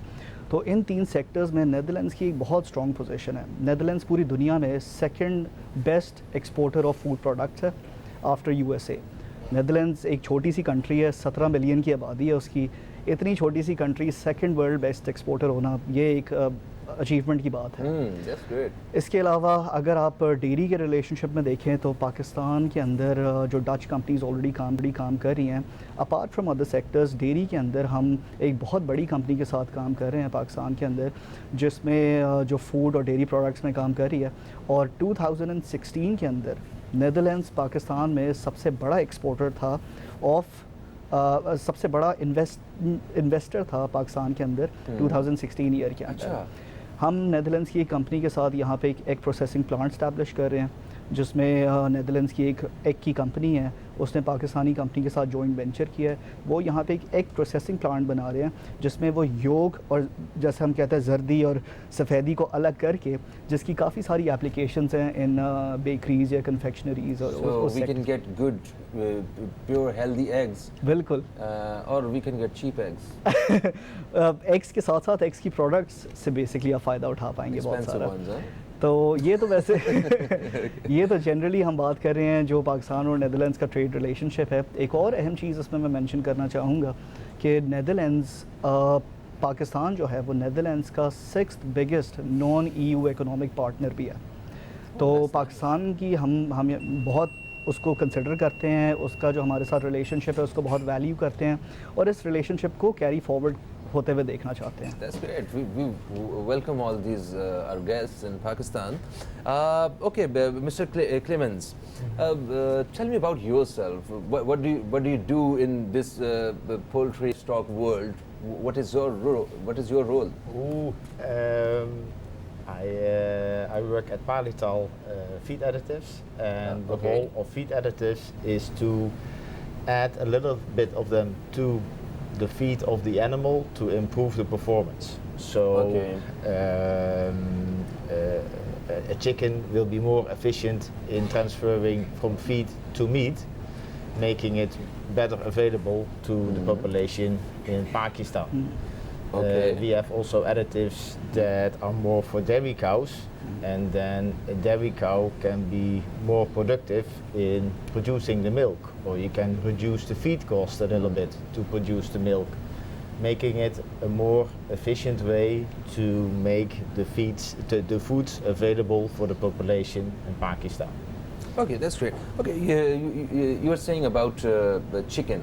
तो इन 3 सेक्टर्स में नीदरलैंड्स की एक बहुत स्ट्रॉन्ग पोजीशन है। नीदरलैंड्स पूरी दुनिया में second best exporter of food products है आफ्टर USA। नेदरलैंड्स एक छोटी सी कंट्री है, 17 मिलियन की आबादी है उसकी। इतनी छोटी सी country second world best exporter होना, ये एक अचीवमेंट की बात है। That's great. इसके अलावा अगर आप डेयरी के रिलेशनशिप में देखें तो पाकिस्तान के अंदर जो डच कंपनीज ऑलरेडी काम कर रही हैं, apart from other sectors, dairy के अंदर हम एक बहुत बड़ी कंपनी के साथ काम कर रहे हैं पाकिस्तान के अंदर, जिसमें जो फूड और डेयरी प्रोडक्ट्स में काम कर रही है। और 2016 के अंदर नेदरलैंड्स पाकिस्तान में सबसे बड़ा एक्सपोर्टर था सबसे बड़ा इन्वेस्टर था पाकिस्तान के अंदर 2016 ईयर के अंदर। अच्छा। हम नेदरलैंड्स की एक कंपनी के साथ यहाँ पे एक एग प्रोसेसिंग प्लांट स्टैब्लिश कर रहे हैं, जिसमें नेदरलैंड्स की एक एग की कंपनी है, उसने पाकिस्तानी कंपनी के साथ जॉइंट वेंचर किया है। वो यहाँ पे एक एग प्रोसेसिंग प्लांट बना रहे हैं, जिसमें वो योग और जैसे हम कहते हैं जर्दी और सफ़ेदी को अलग करके, जिसकी काफ़ी सारी एप्लीकेशंस हैं इन बेकरीज या कन्फेक्शनरीज और So उस we can get good, pure healthy eggs. बिल्कुल। Or we can get cheap eggs. Eggs के साथ साथ एग्स की प्रोडक्ट्स से बेसिकली आप फ़ायदा उठा पाएंगे बहुत Expensive सारा। ones, huh? तो ये तो वैसे ये तो जनरली हम बात कर रहे हैं जो पाकिस्तान और नेदरलैंड्स का ट्रेड रिलेशनशिप है। एक और अहम चीज़ इसमें मैं मेंशन करना चाहूँगा कि नेदरलैंड्स पाकिस्तान जो है वो नेदरलैंड्स का 6th biggest non EU economic partner भी है। तो पाकिस्तान की हम बहुत उसको कंसिडर करते हैं, उसका जो हमारे साथ रिलेशनशिप है उसको बहुत वैल्यू करते हैं और इस रिलेशनशिप को कैरी फॉरवर्ड होते हुए देखना चाहते हैं। That's great. We welcome all these our guests in Pakistan. Okay, Mr. Clemens, tell me about yourself. What do you do in this poultry stock world? What is your role? What is your role? I work at Palital Feed Additives, and the role of feed additives is to add a little bit of them to the feed of the animal to improve the performance. So a chicken will be more efficient in transferring from feed to meat, making it better available to the population in Pakistan. We have also additives that are more for dairy cows, and then a dairy cow can be more productive in producing the milk, or you can reduce the feed cost a little bit to produce the milk, making it a more efficient way to make the foods available for the population in Pakistan. Okay, that's great. Okay, you were saying about the chicken.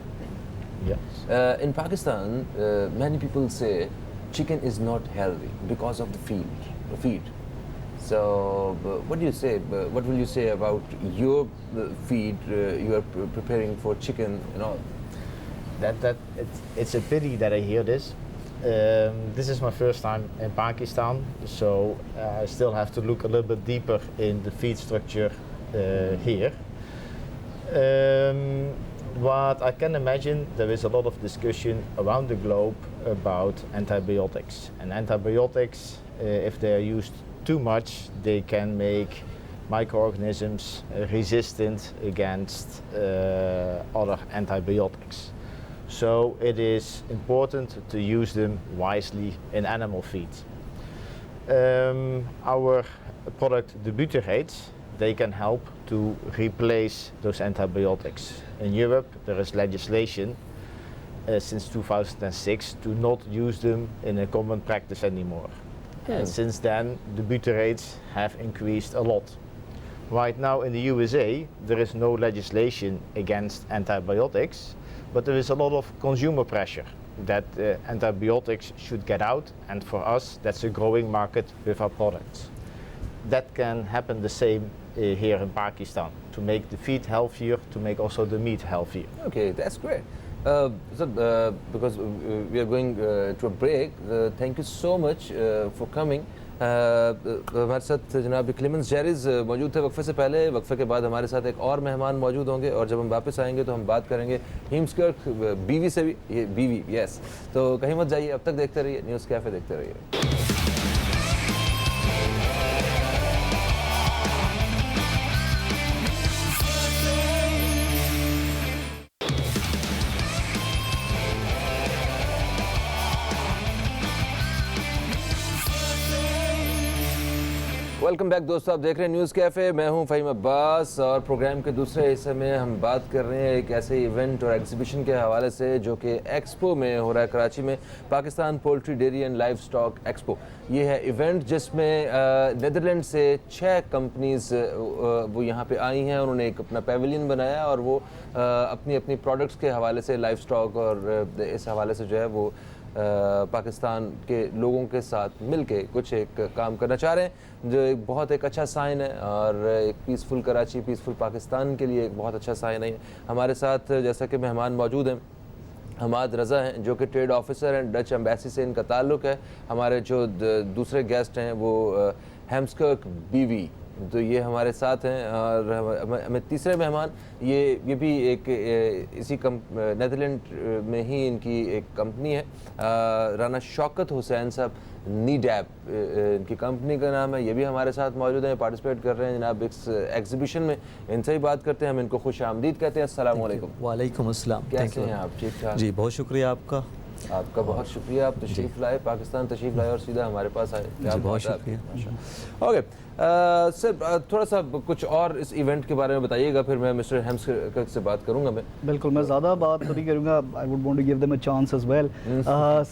Yes. In Pakistan, many people say chicken is not healthy because of the feed. So, what do you say? What will you say about your feed you are preparing for chicken and all? It's a pity that I hear this. This is my first time in Pakistan, so I still have to look a little bit deeper in the feed structure here. What I can imagine, there is a lot of discussion around the globe about antibiotics. And antibiotics, if they are used too much, they can make microorganisms resistant against other antibiotics. So it is important to use them wisely in animal feed. Our product, the butyrate, they can help to replace those antibiotics. In Europe, there is legislation since 2006 to not use them in a common practice anymore. And since then, the butyrates have increased a lot. Right now in the USA, there is no legislation against antibiotics, but there is a lot of consumer pressure that antibiotics should get out, and for us, that's a growing market with our products. That can happen the same here in Pakistan, to make the feed healthier, to make also the meat healthier. Okay, that's great. Because we are going to a break, thank you so much for coming. हमारे साथ जनाब Clemens जैरिस मौजूद थे वक्फे से पहले। वक्फे के बाद हमारे साथ एक और मेहमान मौजूद होंगे और जब हम वापस आएंगे तो हम बात करेंगे हिम्सकर्क बीवी से भी। ये बीवी, यस। तो कहीं मत जाइए, अब तक देखते रहिए न्यूज़ कैफ़े, देखते रहिए। वेलकम बैक दोस्तों, आप देख रहे हैं न्यूज़ कैफ़े। मैं हूं फ़हीम अब्बास और प्रोग्राम के दूसरे हिस्से में हम बात कर रहे हैं एक ऐसे इवेंट और एग्जीबिशन के हवाले से जो कि एक्सपो में हो रहा है कराची में, Pakistan poultry dairy and live stock expo. ये है इवेंट जिसमें नीदरलैंड से 6 कंपनीज़ वो यहाँ पे आई हैं। उन्होंने एक अपना पेविलियन बनाया और वो अपनी अपनी प्रोडक्ट्स के हवाले से, लाइव स्टॉक और इस हवाले से जो है वो पाकिस्तान के लोगों के साथ मिलके कुछ एक काम करना चाह रहे हैं, जो एक बहुत एक अच्छा साइन है और एक पीसफुल कराची, पीसफुल पाकिस्तान के लिए एक बहुत अच्छा साइन है। हमारे साथ जैसा कि मेहमान मौजूद हैं, हमाद रज़ा हैं जो कि ट्रेड ऑफिसर हैं, डच एम्बेसी से इनका ताल्लुक़ है। हमारे जो दूसरे गेस्ट हैं वो हेम्सकर्क बीवी, तो ये हमारे साथ हैं। और हमें तीसरे मेहमान ये भी एक इसी नीदरलैंड में ही इनकी एक कंपनी है, राना शौकत हुसैन साहब, नीडैप इनकी कंपनी का नाम है। ये भी हमारे साथ मौजूद हैं, पार्टिसिपेट कर रहे हैं जनाब इस एग्जीबिशन में। इनसे ही बात करते हैं, हम इनको खुश आमदीद कहते हैं। अस्सलाम वालेकुम। वालेकुम अस्सलाम। कैसे हैं आप? ठीक ठाक जी, बहुत शुक्रिया आपका। आपका बहुत शुक्रिया, आप तशरीफ़ लाए, पाकिस्तान तशरीफ़ लाए और सीधा हमारे पास आए। जी, बहुत शुक्रिया। ओके सर, थोड़ा सा कुछ और इस इवेंट के बारे में बताइएगा, फिर मैं मिस्टर हेम्सकर्क से बात करूंगा। मैं बिल्कुल, मैं ज़्यादा बात तो नहीं करूँगा। I would want to give them a chance as well.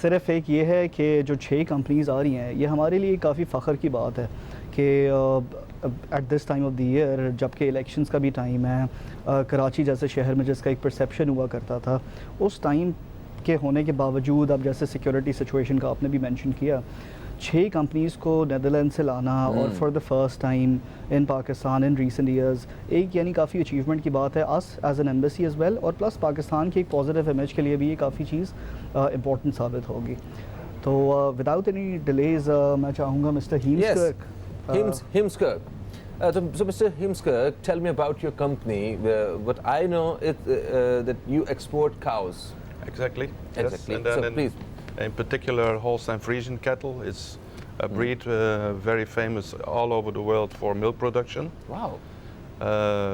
सिर्फ एक ये है कि जो 6 कंपनीज आ रही हैं, ये हमारे लिए काफ़ी फ़ख्र की बात है कि at this time of the year, जबकि इलेक्शंस का भी टाइम है, कराची जैसे शहर में जिसका एक परसेप्शन हुआ करता था, उस टाइम के होने के बावजूद, अब जैसे सिक्योरिटी सिचुएशन का आपने भी मेंशन किया, 6 कंपनीज़ को नीदरलैंड से लाना और for the first time in Pakistan in recent years, एक यानी काफ़ी अचीवमेंट की बात है us as an embassy as well, और प्लस पाकिस्तान की एक पॉजिटिव इमेज के लिए भी ये काफ़ी चीज़ इंपॉर्टेंट साबित होगी। तो विदाउट एनी डिलेज मैं चाहूँगा mister Heemskerk. So Mr. Heemskerk, tell me about your company. What I know is that you export cows. Exactly. Exactly. Yes. And then So please. in particular, Holstein Friesian cattle is a breed very famous all over the world for milk production. Wow.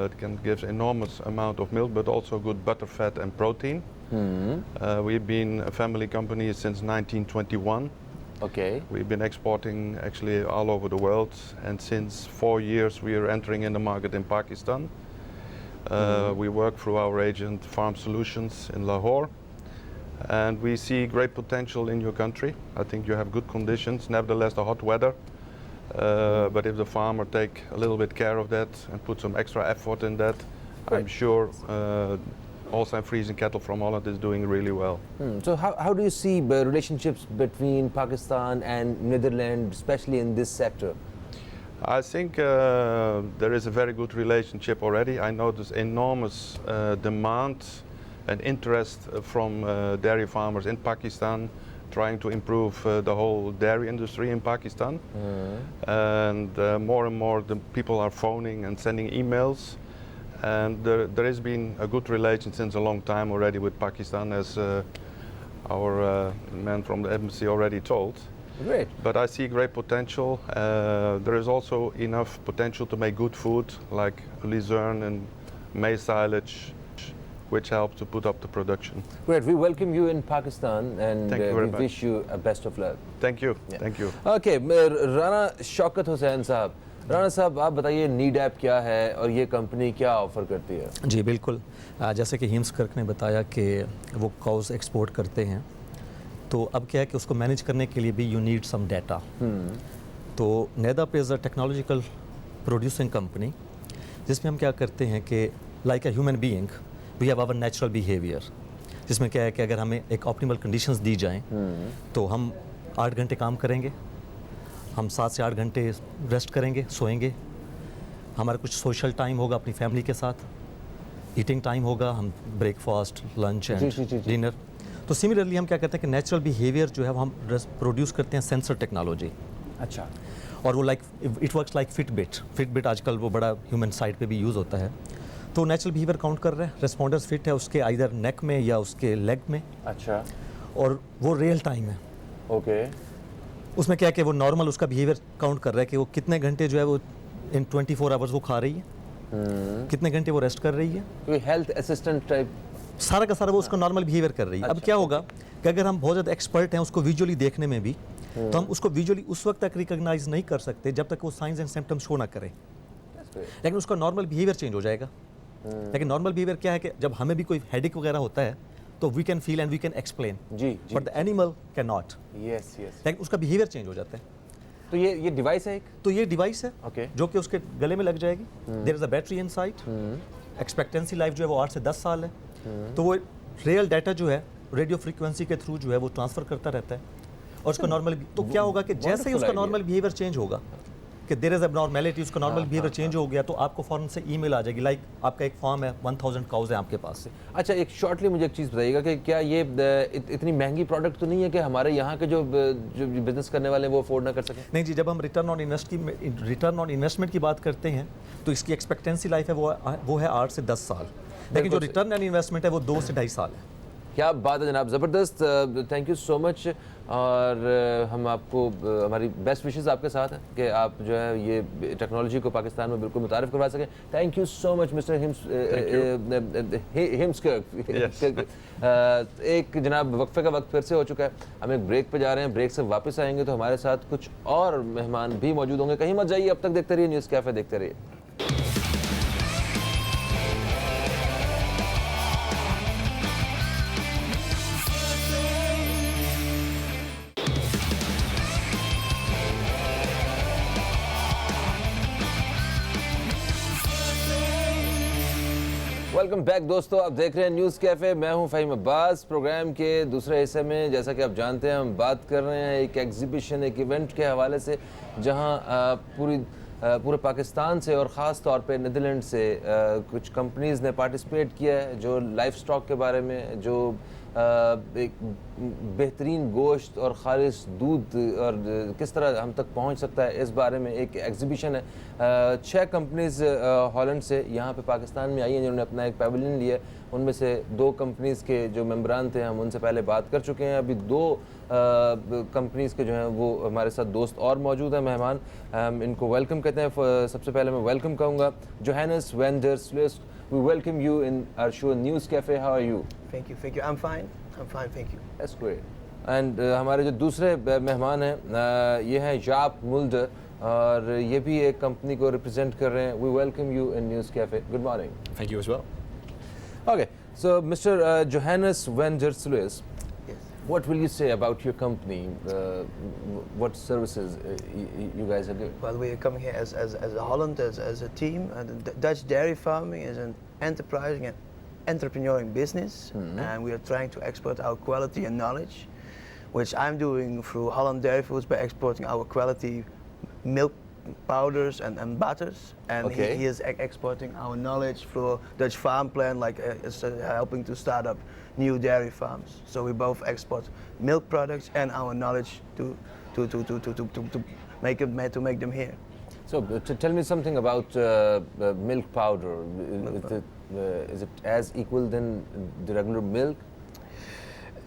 It can give enormous amount of milk, but also good butter, fat, and protein. We've been a family company since 1921. Okay. We've been exporting actually all over the world, and since 4 years we are entering in the market in Pakistan. We work through our agent Farm Solutions in Lahore, and we see great potential in your country. I think you have good conditions, nevertheless the hot weather. But if the farmer take a little bit care of that and put some extra effort in that, I'm sure Holstein Friesian cattle from Holland is doing really well. So how do you see the relationships between Pakistan and Netherlands, especially in this sector? I think there is a very good relationship already. I notice enormous demand and interest from dairy farmers in Pakistan, trying to improve the whole dairy industry in Pakistan. And more the people are phoning and sending emails. And there has been a good relation since a long time already with Pakistan, as our man from the embassy already told. Great. But I see great potential. There is also enough potential to make good food like luzerne and maize silage, which help to put up the production. Great. We welcome you in Pakistan and Thank you very we much. wish you a best of luck. Thank you. Thank you. Okay, Rana Shaukat Hussain साहब, राना साहब आप बताइए नीडैप क्या है और ये company क्या offer करती है? जी बिल्कुल, जैसे कि हेम्सकर्क ने बताया कि वो काउस एक्सपोर्ट करते हैं, तो अब क्या है कि उसको मैनेज करने के लिए भी यू नीड सम डाटा। तो Nedap is a technological producing company, जिसमें हम क्या करते हैं कि like a human being we have our natural behaviour, जिसमें क्या है कि अगर हमें एक ऑप्टिमल कंडीशंस दी जाएं तो हम 8 घंटे काम करेंगे, हम 7 से 8 घंटे रेस्ट करेंगे, सोएंगे, हमारा कुछ सोशल टाइम होगा अपनी फैमिली के साथ, ईटिंग टाइम होगा, हम ब्रेकफास्ट, लंच एंड डिनर। तो सिमिलरली हम क्या करते हैं कि नेचुरल बिहेवियर जो है वो हम प्रोड्यूस करते हैं सेंसर टेक्नोलॉजी। अच्छा। और वो like it works like Fitbit आजकल वो बड़ा ह्यूमन साइड पे भी यूज़ होता है। तो नेचुरल बिहेवियर काउंट कर रहे हैं, रेस्पॉन्डर्स फिट है उसके आइदर नेक में या उसके लेग में। अच्छा। और वो रियल टाइम है। ओके। उसमें क्या है कि वो नॉर्मल उसका बिहेवियर काउंट कर रहा है कि वो कितने घंटे जो है वो इन 24 आवर्स वो खा रही है, कितने घंटे वो रेस्ट कर रही है, कोई हेल्थ असिस्टेंट टाइप सारा का सारा वो उसका नॉर्मल बिहेवियर कर रही है। अब क्या होगा कि अगर हम बहुत ज़्यादा एक्सपर्ट हैं उसको विजुअली देखने में भी, तो हम उसको विजुअली उस वक्त तक रिकॉग्नाइज नहीं कर सकते जब तक वो साइंस एंड सिम्टम्स शो ना करें, लेकिन उसका नॉर्मल बिहेवियर चेंज हो जाएगा। लेकिन नॉर्मल बिहेवियर क्या है कि जब हमें भी कोई हेडेक वगैरह होता है तो we can feel and we can explain, जी but the animal can not, yes yes. लेकिन उसका बिहेवियर चेंज हो जाता है। तो ये डिवाइस है एक, तो ये डिवाइस है ओके, जो कि उसके गले में लग जाएगी। There is a battery inside, expectancy life जो है वो 8 से 10 साल है। तो वो रियल डाटा जो है रेडियो फ्रीक्वेंसी के थ्रू जो है वो ट्रांसफर करता रहता है और उसका नॉर्मल, तो क्या होगा कि जैसे ही wonderful उसका idea. नॉर्मल बिहेवियर चेंज होगा कि देयर इज एबनॉर्मैलिटी, उसका नॉर्मल बिहेवियर चेंज हो गया तो आपको फौरन से ईमेल आ जाएगी, लाइक आपका एक फॉर्म है 1000 काउज है आपके पास से। अच्छा एक शॉर्टली मुझे एक चीज़ बताइएगा कि क्या ये इतनी महंगी प्रोडक्ट तो नहीं है कि हमारे यहाँ के जो बिजनेस करने वाले हैं वो अफोर्ड ना कर सकें? नहीं जी, जब हम रिटर्न ऑन इन्वेस्टमेंट की बात करते हैं तो इसकी एक्सपेक्टेंसी लाइफ है वो है 8 से 10 साल, लेकिन जो रिटर्न ऑन इन्वेस्टमेंट है वो 2 से 2.5 साल है। क्या बात है जनाब, ज़बरदस्त, थैंक यू सो मच। और हम आपको हमारी बेस्ट विशेस आपके साथ हैं कि आप जो है ये टेक्नोलॉजी को पाकिस्तान में बिल्कुल मुतारिफ करवा सकें। Thank you so much mister Heemskerk. एक जनाब वक्फे का वक्त फिर से हो चुका है, हम एक ब्रेक पे जा रहे हैं, ब्रेक से वापस आएंगे तो हमारे साथ कुछ और मेहमान भी मौजूद होंगे। कहीं मत जाइए, अब तक देखते रहिए न्यूज़ कैफ़े, देखते रहिए। वेलकम बैक दोस्तों, आप देख रहे हैं न्यूज़ कैफ़े, मैं हूं फ़हीम अब्बास। प्रोग्राम के दूसरे हिस्से में जैसा कि आप जानते हैं हम बात कर रहे हैं एक एग्जीबिशन, एक इवेंट के हवाले से जहां पूरे पाकिस्तान से और ख़ास तौर पे नीदरलैंड से कुछ कंपनीज़ ने पार्टिसिपेट किया है जो लाइफ स्टॉक के बारे में, जो एक बेहतरीन गोश्त और खालिश दूध और किस तरह हम तक पहुंच सकता है इस बारे में एक एग्जीबिशन है। 6 कंपनीज़ हॉलैंड से यहाँ पे पाकिस्तान में आई हैं जिन्होंने अपना एक पैवेलियन लिया है। उनमें से 2 कंपनीज़ के जो मेंबरान थे हम उनसे पहले बात कर चुके हैं। अभी 2 कंपनीज़ के जो हैं वो हमारे साथ दोस्त और मौजूद हैं, मेहमान, हम इनको वेलकम कहते हैं। सबसे पहले मैं वेलकम कहूँगा Johannes van der Sluis. We welcome you in our show News Cafe. How are you? Thank you. I'm fine, thank you. That's great. And हमारे जो दूसरे मेहमान हैं ये हैं जाप मुल्डर और ये भी एक कंपनी को रिप्रेजेंट कर रहे हैं। We welcome you in News Cafe. Good morning. Thank you as well. Okay, so Mr. Johannes van der Sluis, Yes. what will you say about your company? What services you guys are doing? Well, we are coming here as Holland, as a team. Dutch dairy farming is an enterprising and entrepreneuring business, and we are trying to export our quality and knowledge, which I'm doing through Holland Dairy Foods by exporting our quality milk powders and butters, and Okay. he is exporting our knowledge through Dutch Farm Plan, like helping to start up new dairy farms. So we both export milk products and our knowledge to make them here. So tell me something about milk powder. Is it as equal than the regular milk?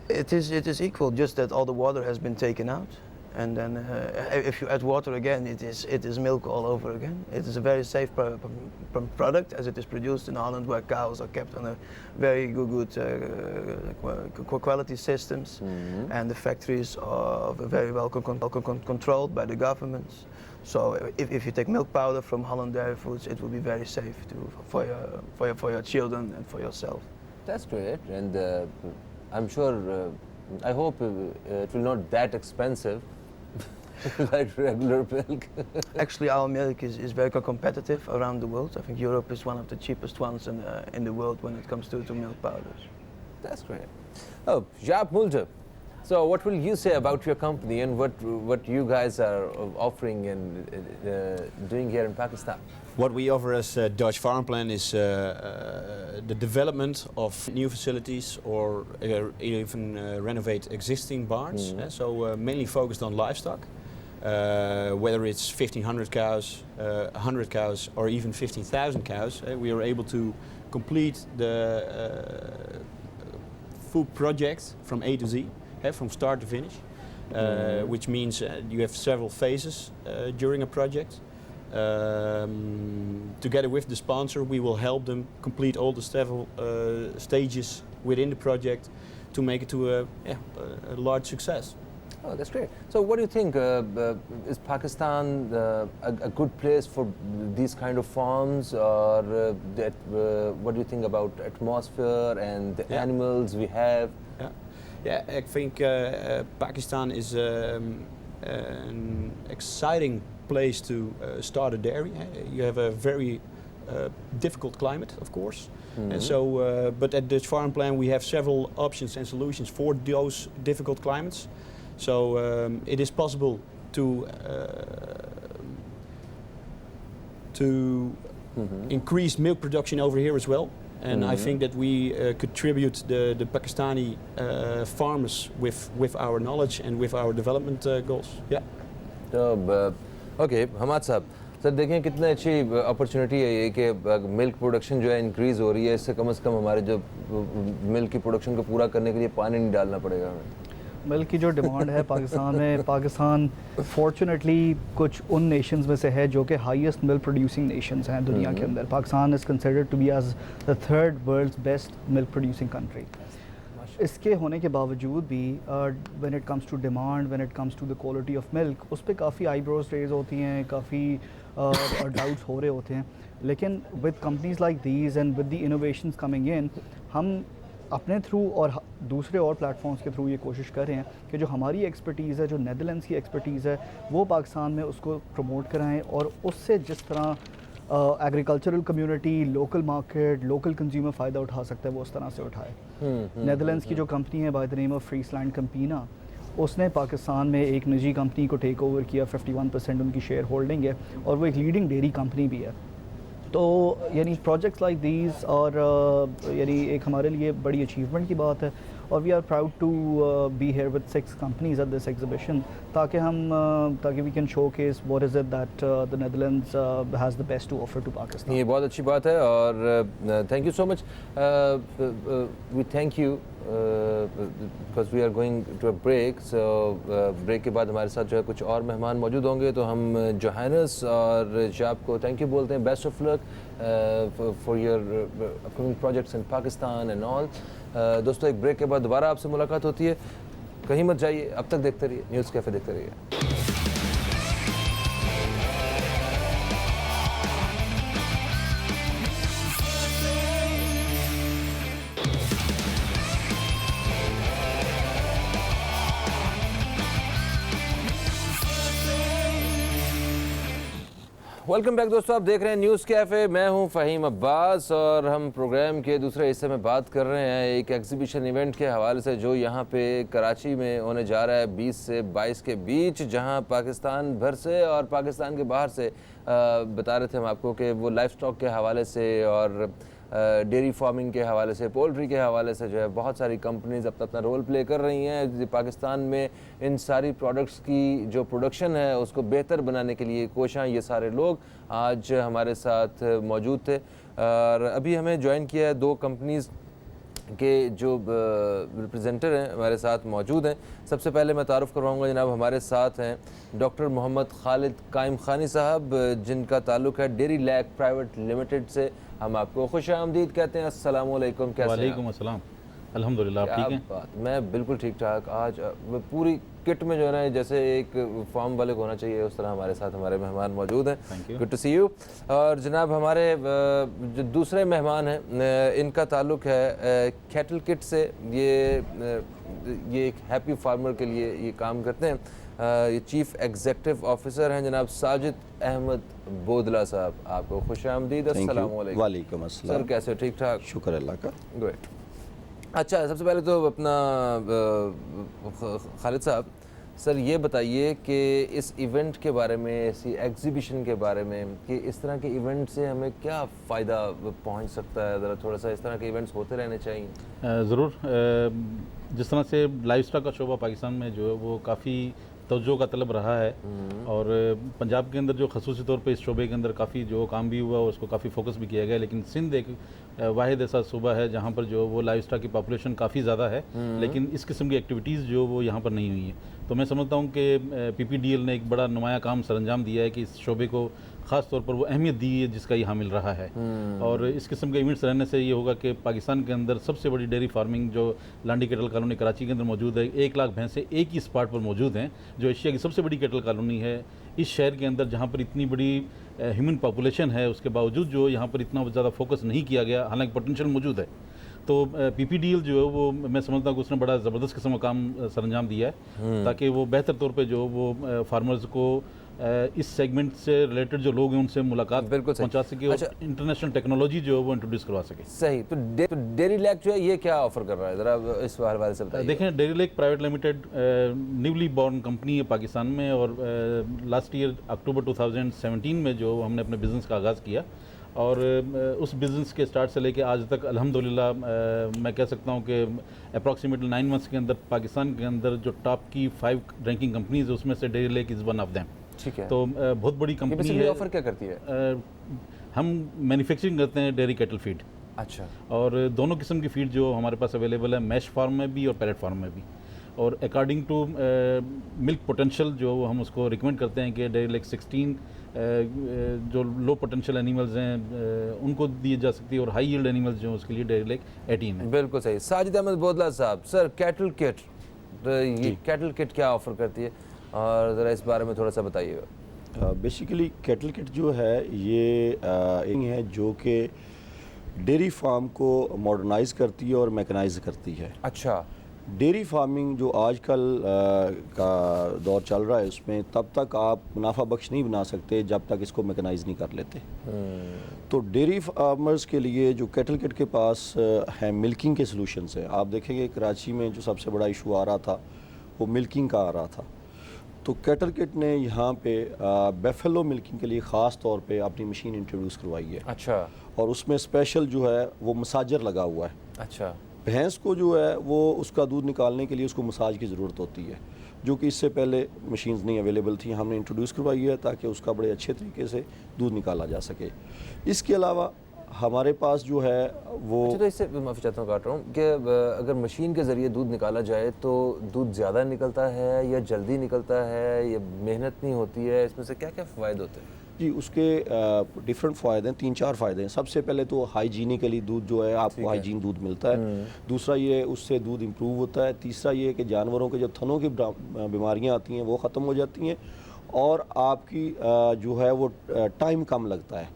It is equal, just that all the water has been taken out, and then if you add water again, it is milk all over again. It is a very safe product, as it is produced in Holland, where cows are kept on a very good quality systems, and the factories are very well controlled by the governments. So if you take milk powder from Holland Dairy Foods, it will be very safe for your children and for yourself. That's great, and I'm sure, I hope it will not that expensive like regular milk. Actually, our milk is very competitive around the world. I think Europe is one of the cheapest ones in the world when it comes to milk powders. That's great. Oh, Jaap Mulder. So what will you say about your company and what you guys are offering and doing here in Pakistan? What we offer as Dutch Farm Plan is the development of new facilities or even renovate existing barns. So mainly focused on livestock, whether it's 1,500 cows, 100 cows, or even 15,000 cows. We are able to complete the full project from A to Z, from start to finish, which means you have several phases during a project. Together with the sponsor, we will help them complete all the several stages within the project to make it to a large success. Oh, that's great. So, what do you think? Is Pakistan a good place for these kind of farms, or what do you think about atmosphere and the animals we have? Yeah, I think Pakistan is an exciting place to start a dairy. You have a very difficult climate, of course. And so, but at Dutch Farm Plan, we have several options and solutions for those difficult climates. So it is possible to increase milk production over here as well. And I think that we contribute the Pakistani farmers with our knowledge and with our development goals. Yeah. तो okay Hammad साहब sir देखें कितनी अच्छी opportunity है ये कि milk production जो है इंक्रीज़ हो रही है, इससे कम से कम हमारे जो मिल्क की प्रोडक्शन को पूरा करने के लिए पानी नहीं डालना पड़ेगा हमें। मिल्क की जो डिमांड है पाकिस्तान में, पाकिस्तान फॉर्चुनेटली कुछ उन नेशंस में से है जो कि हाईएस्ट मिल्क प्रोड्यूसिंग नेशंस हैं दुनिया के अंदर। Pakistan is considered to be as the third world's best milk producing country. इसके होने के बावजूद भी when it comes to demand, when it comes to the quality of milk, उस पर काफ़ी आईब्रोज रेज होती हैं, काफ़ी डाउट्स हो रहे होते हैं। लेकिन with companies like these and with the innovations coming in, हम अपने थ्रू और दूसरे और प्लेटफॉर्म्स के थ्रू ये कोशिश कर रहे हैं कि जो हमारी एक्सपर्टीज़ है, जो नेदरलैंड्स की एक्सपर्टीज़ है, वो पाकिस्तान में उसको प्रमोट कराएं और उससे जिस तरह agricultural community, local market, local consumer फ़ायदा उठा सकता है वो उस तरह से उठाए। नेदरलैंड्स की जो कंपनी है बाय द नेम ऑफ फ्रीसलैंड कैंपेना, उसने पाकिस्तान में एक निजी कंपनी को टेक ओवर किया, 51% उनकी शेयर होल्डिंग है और वो एक लीडिंग डेयरी कंपनी भी है। तो यानी प्रोजेक्ट्स लाइक दीज और यानी एक हमारे लिए बड़ी अचीवमेंट की बात है और we are proud to be here with 6 companies at this exhibition ताकि we can showcase what is it that the Netherlands has the best to offer to Pakistan. ये बहुत अच्छी बात है और thank you so much. We thank you because we are going to a break. So break के बाद हमारे साथ जो है कुछ और मेहमान मौजूद होंगे, तो हम जोहानस और शाब को थैंक यू बोलते हैं। Best of luck for your upcoming projects in Pakistan and all. दोस्तों एक ब्रेक के बाद दोबारा आपसे मुलाकात होती है, कहीं मत जाइए, अब तक देखते रहिए न्यूज़ कैफ़े, देखते रहिए। वेलकम बैक दोस्तों, आप देख रहे हैं न्यूज़ कैफ़े। मैं हूं फ़हीम अब्बास और हम प्रोग्राम के दूसरे हिस्से में बात कर रहे हैं एक एग्जीबिशन इवेंट के हवाले से जो यहां पे कराची में होने जा रहा है 20 से 22 के बीच, जहां पाकिस्तान भर से और पाकिस्तान के बाहर से बता रहे थे हम आपको कि वो लाइफ स्टॉक के हवाले से और डेयरी फार्मिंग के हवाले से, पोल्ट्री के हवाले से जो है बहुत सारी कंपनीज अपना अपना रोल प्ले कर रही हैं। पाकिस्तान में इन सारी प्रोडक्ट्स की जो प्रोडक्शन है उसको बेहतर बनाने के लिए कोशां ये सारे लोग आज हमारे साथ मौजूद थे। और अभी हमें ज्वाइन किया है 2 कंपनीज़ के जो रिप्रेजेंटर हैं हमारे साथ मौजूद हैं। सबसे पहले मैं तारुफ़ करवाऊँगा, जनाब हमारे साथ हैं डॉक्टर मोहम्मद खालिद कायम खानी साहब, जिनका ताल्लुक़ है डेयरी लैक प्राइवेट लिमिटेड से। हम आपको खुश आमदीद कहते हैं। अस्सलाम वालेकुम, कैसे हैं? वालेकुम अस्सलाम, अल्हम्दुलिल्लाह, आप ठीक हैं? मैं बिल्कुल ठीक ठाक। आज पूरी किट में जो है ना, जैसे एक फार्म वाले को होना चाहिए उस तरह हमारे साथ हमारे मेहमान मौजूद हैं। Good to see you. और जनाब हमारे जो दूसरे मेहमान हैं इनका ताल्लुक़ है कैटल किट से। ये एक हैप्पी फार्मर के लिए ये काम करते हैं। ये चीफ़ एग्जीक्यूटिव ऑफिसर हैं जनाब साजिद अहमद बोदला साहब। आपको खुश आमदीद। अस्सलाम वालेकुम। वालेकुम अस्सलाम। सर कैसे हो? ठीक ठाक, शुक्र अल्लाह का। गुड। अच्छा, सबसे पहले तो अपना खालिद साहब, सर ये बताइए कि इस इवेंट के बारे में, इसी एग्जीबिशन के बारे में, कि इस तरह के इवेंट से हमें क्या फ़ायदा पहुंच सकता है? ज़रा थोड़ा सा इस तरह के इवेंट्स होते रहने चाहिए। ज़रूर। जिस तरह से लाइफ स्टॉक का शोबा पाकिस्तान में जो है वो काफ़ी तवज्जो का तलब रहा है और पंजाब के अंदर जो खसूसी तौर पे इस शोबे के अंदर काफ़ी जो काम भी हुआ उसको काफ़ी फोकस भी किया गया, लेकिन सिंध एक वाहिद ऐसा सूबा है जहाँ पर जो वो लाइफ स्टॉक की पॉपुलेशन काफ़ी ज़्यादा है, लेकिन इस किस्म की एक्टिविटीज़ जो वो यहाँ पर नहीं हुई हैं। तो मैं समझता हूँ कि PPDL ने एक बड़ा नुमाया काम सरअंजाम दिया है कि इस शोबे को ख़ास तौर पर वो अहमियत दी है जिसका यहाँ मिल रहा है। और इस किस्म के इवेंट्स रहने से ये होगा कि पाकिस्तान के अंदर सबसे बड़ी डेयरी फार्मिंग जो लांडी केटल कॉलोनी कराची के अंदर मौजूद है, 1 लाख भैंसें एक ही स्पॉट पर मौजूद हैं, जो एशिया की सबसे बड़ी केटल कॉलोनी है। इस शहर के अंदर जहाँ पर इतनी बड़ी ह्यूमन पॉपुलेशन है, उसके बावजूद जो यहाँ पर इतना ज़्यादा फोकस नहीं किया गया, हालांकि पोटेंशियल मौजूद है। तो PPDL जो है वो मैं समझता हूँ कि उसने बड़ा ज़बरदस्त किस्म का काम सरंजाम दिया है, ताकि वो बेहतर तौर पे जो वो फार्मर्स को इस सेगमेंट से रिलेटेड जो लोग हैं उनसे मुलाकात बिल्कुल सही। पहुंचा सके और इंटरनेशनल टेक्नोलॉजी जो है वो इंट्रोड्यूस करवा सके। सही। तो डेयरी लैक जो है ये क्या ऑफर कर रहा है, ज़रा इस हवाले से बताइए। देखें, dairy lake private limited newly born company है पाकिस्तान में, और लास्ट ईयर अक्टूबर 2017 में जो हमने अपने बिज़नेस का आगाज़ किया, और उस बिज़नेस के स्टार्ट से लेके आज तक अल्हम्दुलिल्लाह मैं कह सकता हूँ कि अप्रॉक्सीमेटली 9 मंथ्स के अंदर पाकिस्तान के अंदर जो टॉप की 5 रैंकिंग कंपनीज है उसमें से dairy lake is one of them. ठीक है। तो बहुत बड़ी कंपनी है। ऑफर क्या करती है? हम मैन्युफैक्चरिंग करते हैं डेयरी कैटल फीड। अच्छा। और दोनों किस्म की फीड जो हमारे पास अवेलेबल है, मैश फार्म में भी और पैलेट फार्म में भी। और अकॉर्डिंग टू मिल्क पोटेंशियल जो हम उसको रिकमेंड करते हैं कि डेयरी लेक 16 जो लो पोटेंशियल एनिमल्स हैं उनको दी जा सकती है, और हाई यील्ड एनिमल्स जो हैं उसके लिए डेयरी लेक 18 है। बिल्कुल सही। साजिद अहमद बोदला साहब, सर कैटल किट, तो ये कैटल किट क्या ऑफर करती है और ज़रा इस बारे में थोड़ा सा बताइएगा। बेसिकली कैटल किट जो है ये एक है जो कि डेयरी फार्म को मॉडर्नाइज करती है और मैकेनाइज करती है। अच्छा। डेयरी फार्मिंग जो आजकल का दौर चल रहा है उसमें तब तक आप मुनाफा बख्श नहीं बना सकते जब तक इसको मैकेनाइज नहीं कर लेते। तो डेयरी फार्मर्स के लिए जो कैटल किट के पास है मिल्किंग के सलूशंस है। आप देखेंगे कराची में जो सबसे बड़ा इशू आ रहा था वो मिल्किंग का आ रहा था, तो कैटल किट ने यहाँ पे बेफेलो मिल्किंग के लिए ख़ास तौर पे अपनी मशीन इंट्रोड्यूस करवाई है। अच्छा। और उसमें स्पेशल जो है वो मसाजर लगा हुआ है। अच्छा। भैंस को जो है वो उसका दूध निकालने के लिए उसको मसाज की ज़रूरत होती है, जो कि इससे पहले मशीन्स नहीं अवेलेबल थी, हमने इंट्रोड्यूस करवाई है ताकि उसका बड़े अच्छे तरीके से दूध निकाला जा सके। इसके अलावा हमारे पास जो है वो अच्छा, तो इससे माफ़ी चाहता हूँ काट रहा हूँ कि अगर मशीन के ज़रिए दूध निकाला जाए तो दूध ज़्यादा निकलता है या जल्दी निकलता है या मेहनत नहीं होती है, इसमें से क्या क्या फ़ायदे होते हैं? जी उसके डिफरेंट फ़ायदे हैं, 3-4 फ़ायदे हैं। सबसे पहले तो हाइजीनिकली दूध जो है आपको हाइजीन दूध मिलता है। दूसरा ये उससे दूध इम्प्रूव होता है। तीसरा ये कि जानवरों के जो थनों की बीमारियां आती हैं वो ख़त्म हो जाती हैं, और आपकी जो है वो टाइम कम लगता है,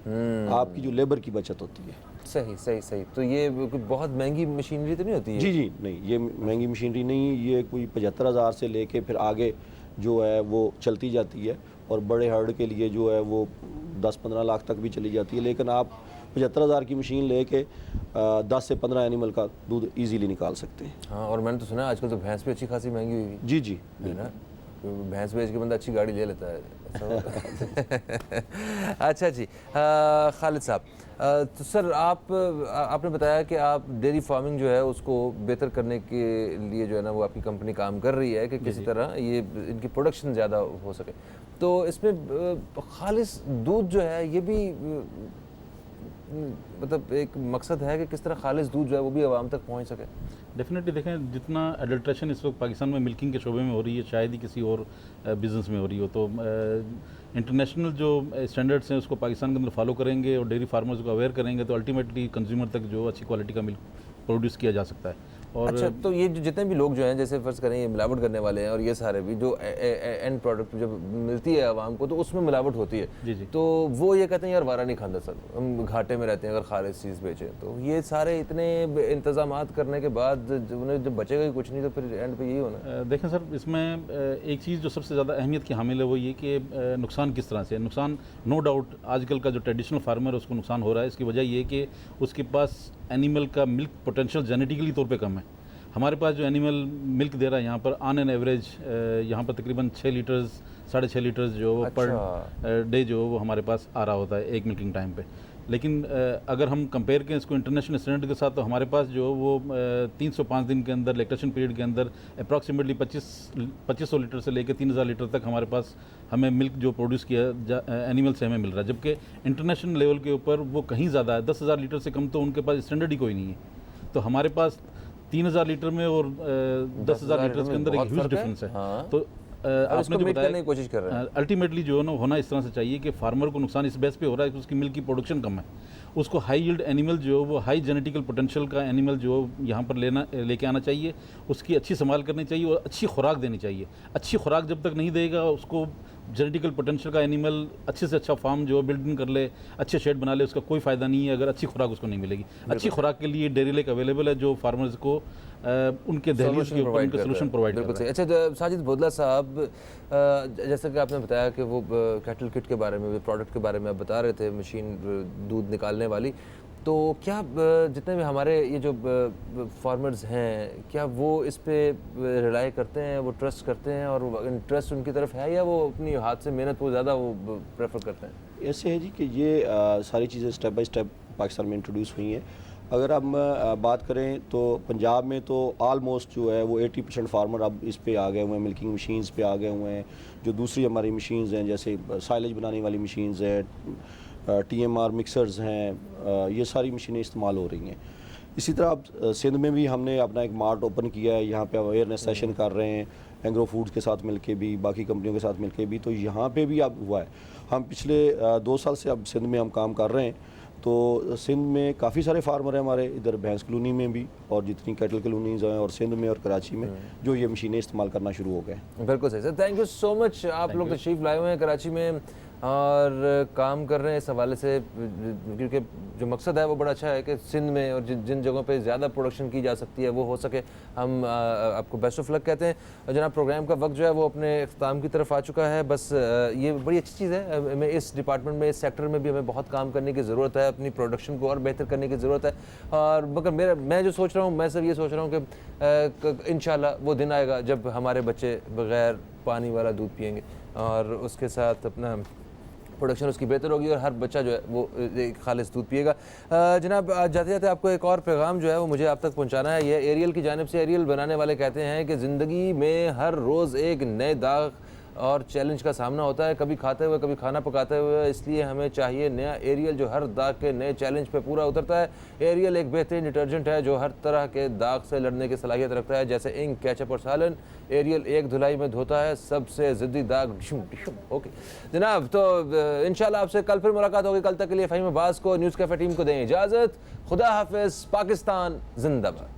आपकी जो लेबर की बचत होती है। सही सही सही। तो ये बहुत महंगी मशीनरी तो नहीं होती है? जी जी नहीं, ये महंगी मशीनरी नहीं, ये कोई 75,000 से लेके फिर आगे जो है वो चलती जाती है, और बड़े हर्ड के लिए जो है वो 10-15 लाख तक भी चली जाती है। लेकिन आप 75,000 की मशीन लेके 10 से 15 एनिमल का दूध इजीली निकाल सकते हैं। हाँ, और मैंने तो सुना है आजकल तो भैंस भी अच्छी खासी महंगी हुई है। जी जी है ना, भैंस बेच के बंदा अच्छी गाड़ी ले लेता है। अच्छा जी। खालिद साहब, तो सर आपने बताया कि आप डेयरी फार्मिंग जो है उसको बेहतर करने के लिए जो है ना वो आपकी कंपनी काम कर रही है कि किसी तरह ये इनकी प्रोडक्शन ज़्यादा हो सके। तो इसमें खालिस दूध जो है ये भी मतलब एक मकसद है कि किस तरह खालिस दूध जो है वो भी आवाम तक पहुंच सके। डेफिनेटली देखें, जितना एडल्ट्रेशन इस वक्त पाकिस्तान में मिल्किंग के शोबे में हो रही है शायद ही किसी और बिज़नेस में हो रही हो। तो इंटरनेशनल जो स्टैंडर्ड्स हैं उसको पाकिस्तान के अंदर फॉलो करेंगे और डेयरी फार्मर्स को अवेयर करेंगे तो अल्टीमेटली कंज्यूमर तक जो अच्छी क्वालिटी का मिल्क प्रोड्यूस किया जा सकता है। और अच्छा, तो ये जो जितने भी लोग जो हैं जैसे फ़र्ज़ करें ये मिलावट करने वाले हैं और ये सारे भी जो एंड प्रोडक्ट जब मिलती है आवाम को तो उसमें मिलावट होती है। जी जी। तो वो ये कहते हैं यार वारा नहीं खांदा सर, हम घाटे में रहते हैं अगर खालिस चीज़ बेचें। तो ये सारे इतने इंतज़ामात करने के बाद उन्हें जब बचेगा ही कुछ नहीं तो फिर एंड पे यही होना। देखें सर, इसमें एक चीज़ जो सबसे ज़्यादा अहमियत की हामिल है वो ये कि नुकसान किस तरह से। नुकसान नो डाउट आजकल का जो ट्रेडिशनल फार्मर है उसको नुकसान हो रहा है। इसकी वजह ये कि उसके पास एनिमल का मिल्क पोटेंशियल जेनेटिकली तौर पे कम है। हमारे पास जो एनिमल मिल्क दे रहा है यहाँ पर ऑन एन एवरेज यहाँ पर तकरीबन 6 लीटर्स 6.5 लीटर्स जो पर डे जो वो हमारे पास आ रहा होता है एक मिल्किंग टाइम पे। लेकिन अगर हम कंपेयर करें इसको इंटरनेशनल स्टैंडर्ड के साथ तो हमारे पास जो वो 305 दिन के अंदर लैक्टेशन पीरियड के अंदर अप्रॉक्सीमेटली 2500 लीटर से लेकर 3000 लीटर तक हमारे पास हमें मिल्क जो प्रोड्यूस किया एनिमल से हमें मिल रहा है। जबकि इंटरनेशनल लेवल के ऊपर वो कहीं ज़्यादा है, 10,000 लीटर से कम तो उनके पास स्टैंडर्ड ही कोई नहीं है। तो हमारे पास 3000 लीटर में और 10,000 लीटर के अंदर एक ह्यूज डिफरेंस है। हाँ। तो आपने जो करने बताया की कोशिश कर रहे हैं। अल्टीमेटली जो है ना होना इस तरह से चाहिए कि फार्मर को नुकसान इस बेस पे हो रहा है कि उसकी मिल्क की प्रोडक्शन कम है, उसको हाई यील्ड एनिमल जो है वो हाई जेनेटिकल पोटेंशियल का एनिमल जो यहाँ पर लेके आना चाहिए, उसकी अच्छी संभाल करनी चाहिए और अच्छी खुराक देनी चाहिए। अच्छी खुराक जब तक नहीं देगा, उसको जेनेटिकल पोटेंशियल का एनिमल अच्छे से अच्छा फार्म जो है बिल्डिंग कर ले, अच्छे शेड बना ले, उसका कोई फ़ायदा नहीं है अगर अच्छी खुराक उसको नहीं मिलेगी। अच्छी खुराक के लिए डेयरी लेक अवेलेबल है जो फार्मर्स को उनके दहलीज के ऊपर उनके सोल्यूशन प्रोवाइड कर रहा है। अच्छा साजिद बोदला साहब, जैसा कि आपने बताया कि वो कैटल किट के बारे में, प्रोडक्ट के बारे में आप बता रहे थे, मशीन दूध निकालने वाली, तो क्या जितने भी हमारे ये जो फार्मर्स हैं, क्या वो इस पे रिलाई करते हैं, वो ट्रस्ट करते हैं और इंटरेस्ट उनकी तरफ है, या वो अपनी हाथ से मेहनत को ज़्यादा वो प्रेफर करते हैं? ऐसे है जी कि ये सारी चीज़ें स्टेप बाय स्टेप पाकिस्तान में इंट्रोड्यूस हुई हैं। अगर हम बात करें तो पंजाब में तो आलमोस्ट जो है वो 80% फार्मर अब इस पे आ गए हुए हैं, मिल्किंग मशीन्स पे आ गए हुए हैं। जो दूसरी हमारी मशीन्स हैं जैसे साइलेज बनाने वाली मशीन्स हैं, TMR मिक्सर्स हैं, ये सारी मशीनें इस्तेमाल हो रही हैं। इसी तरह अब सिंध में भी हमने अपना एक मार्ट ओपन किया है, यहाँ पे अवेयरनेस सेशन कर रहे हैं एंग्रो फूड्स के साथ मिलके भी, बाकी कंपनियों के साथ मिलके भी। तो यहाँ पे भी अब हुआ है। हम पिछले 2 साल से अब सिंध में हम काम कर रहे हैं। तो सिंध में काफ़ी सारे फार्मर हैं हमारे, इधर भैंस कॉलोनी में भी और जितनी कैटल कॉलोनीज हैं, और सिंध में और कराची में, जो ये मशीनें इस्तेमाल करना शुरू हो गए। बिल्कुल सही sir, thank you so much. आप लोग तशरीफ़ लाए हुए हैं कराची में और काम कर रहे हैं इस हवाले से, क्योंकि जो मकसद है वो बड़ा अच्छा है कि सिंध में और जिन जगहों पे ज़्यादा प्रोडक्शन की जा सकती है वो हो सके। हम आपको बेस्ट ऑफ लक कहते हैं। और जनाब प्रोग्राम का वक्त जो है वो अपने इख्तिताम की तरफ आ चुका है। बस ये बड़ी अच्छी चीज़ है, हमें इस डिपार्टमेंट में, इस सेक्टर में भी हमें बहुत काम करने की ज़रूरत है, अपनी प्रोडक्शन को और बेहतर करने की ज़रूरत है। और मगर मैं जो सोच रहा हूँ, मैं सिर्फ ये सोच रहा हूँ कि इंशाल्लाह वो दिन आएगा जब हमारे बच्चे बग़ैर पानी वाला दूध पिएंगे और उसके साथ अपना प्रोडक्शन उसकी बेहतर होगी और हर बच्चा जो है वो एक खालिस दूध पिएगा। जनाब जाते जाते आपको एक और पैगाम जो है वो मुझे आप तक पहुंचाना है। ये एरियल की जानिब से, एरियल बनाने वाले कहते हैं कि ज़िंदगी में हर रोज़ एक नए दाग और चैलेंज का सामना होता है, कभी खाते हुए कभी खाना पकाते हुए, इसलिए हमें चाहिए नया एरियल जो हर दाग के नए चैलेंज पे पूरा उतरता है। एरियल एक बेहतरीन डिटर्जेंट है जो हर तरह के दाग से लड़ने की सलाहियत रखता है, जैसे इंक, केचप और सालन। एरियल एक धुलाई में धोता है सबसे ज़िद्दी दाग। ओके जनाब, तो इंशाल्लाह आपसे कल फिर मुलाकात होगी। कल तक के लिए फ़हीम अब्बास को, न्यूज़ कैफ़े टीम को दें इजाज़त। खुदा हाफिज़। पाकिस्तान जिंदाबाद।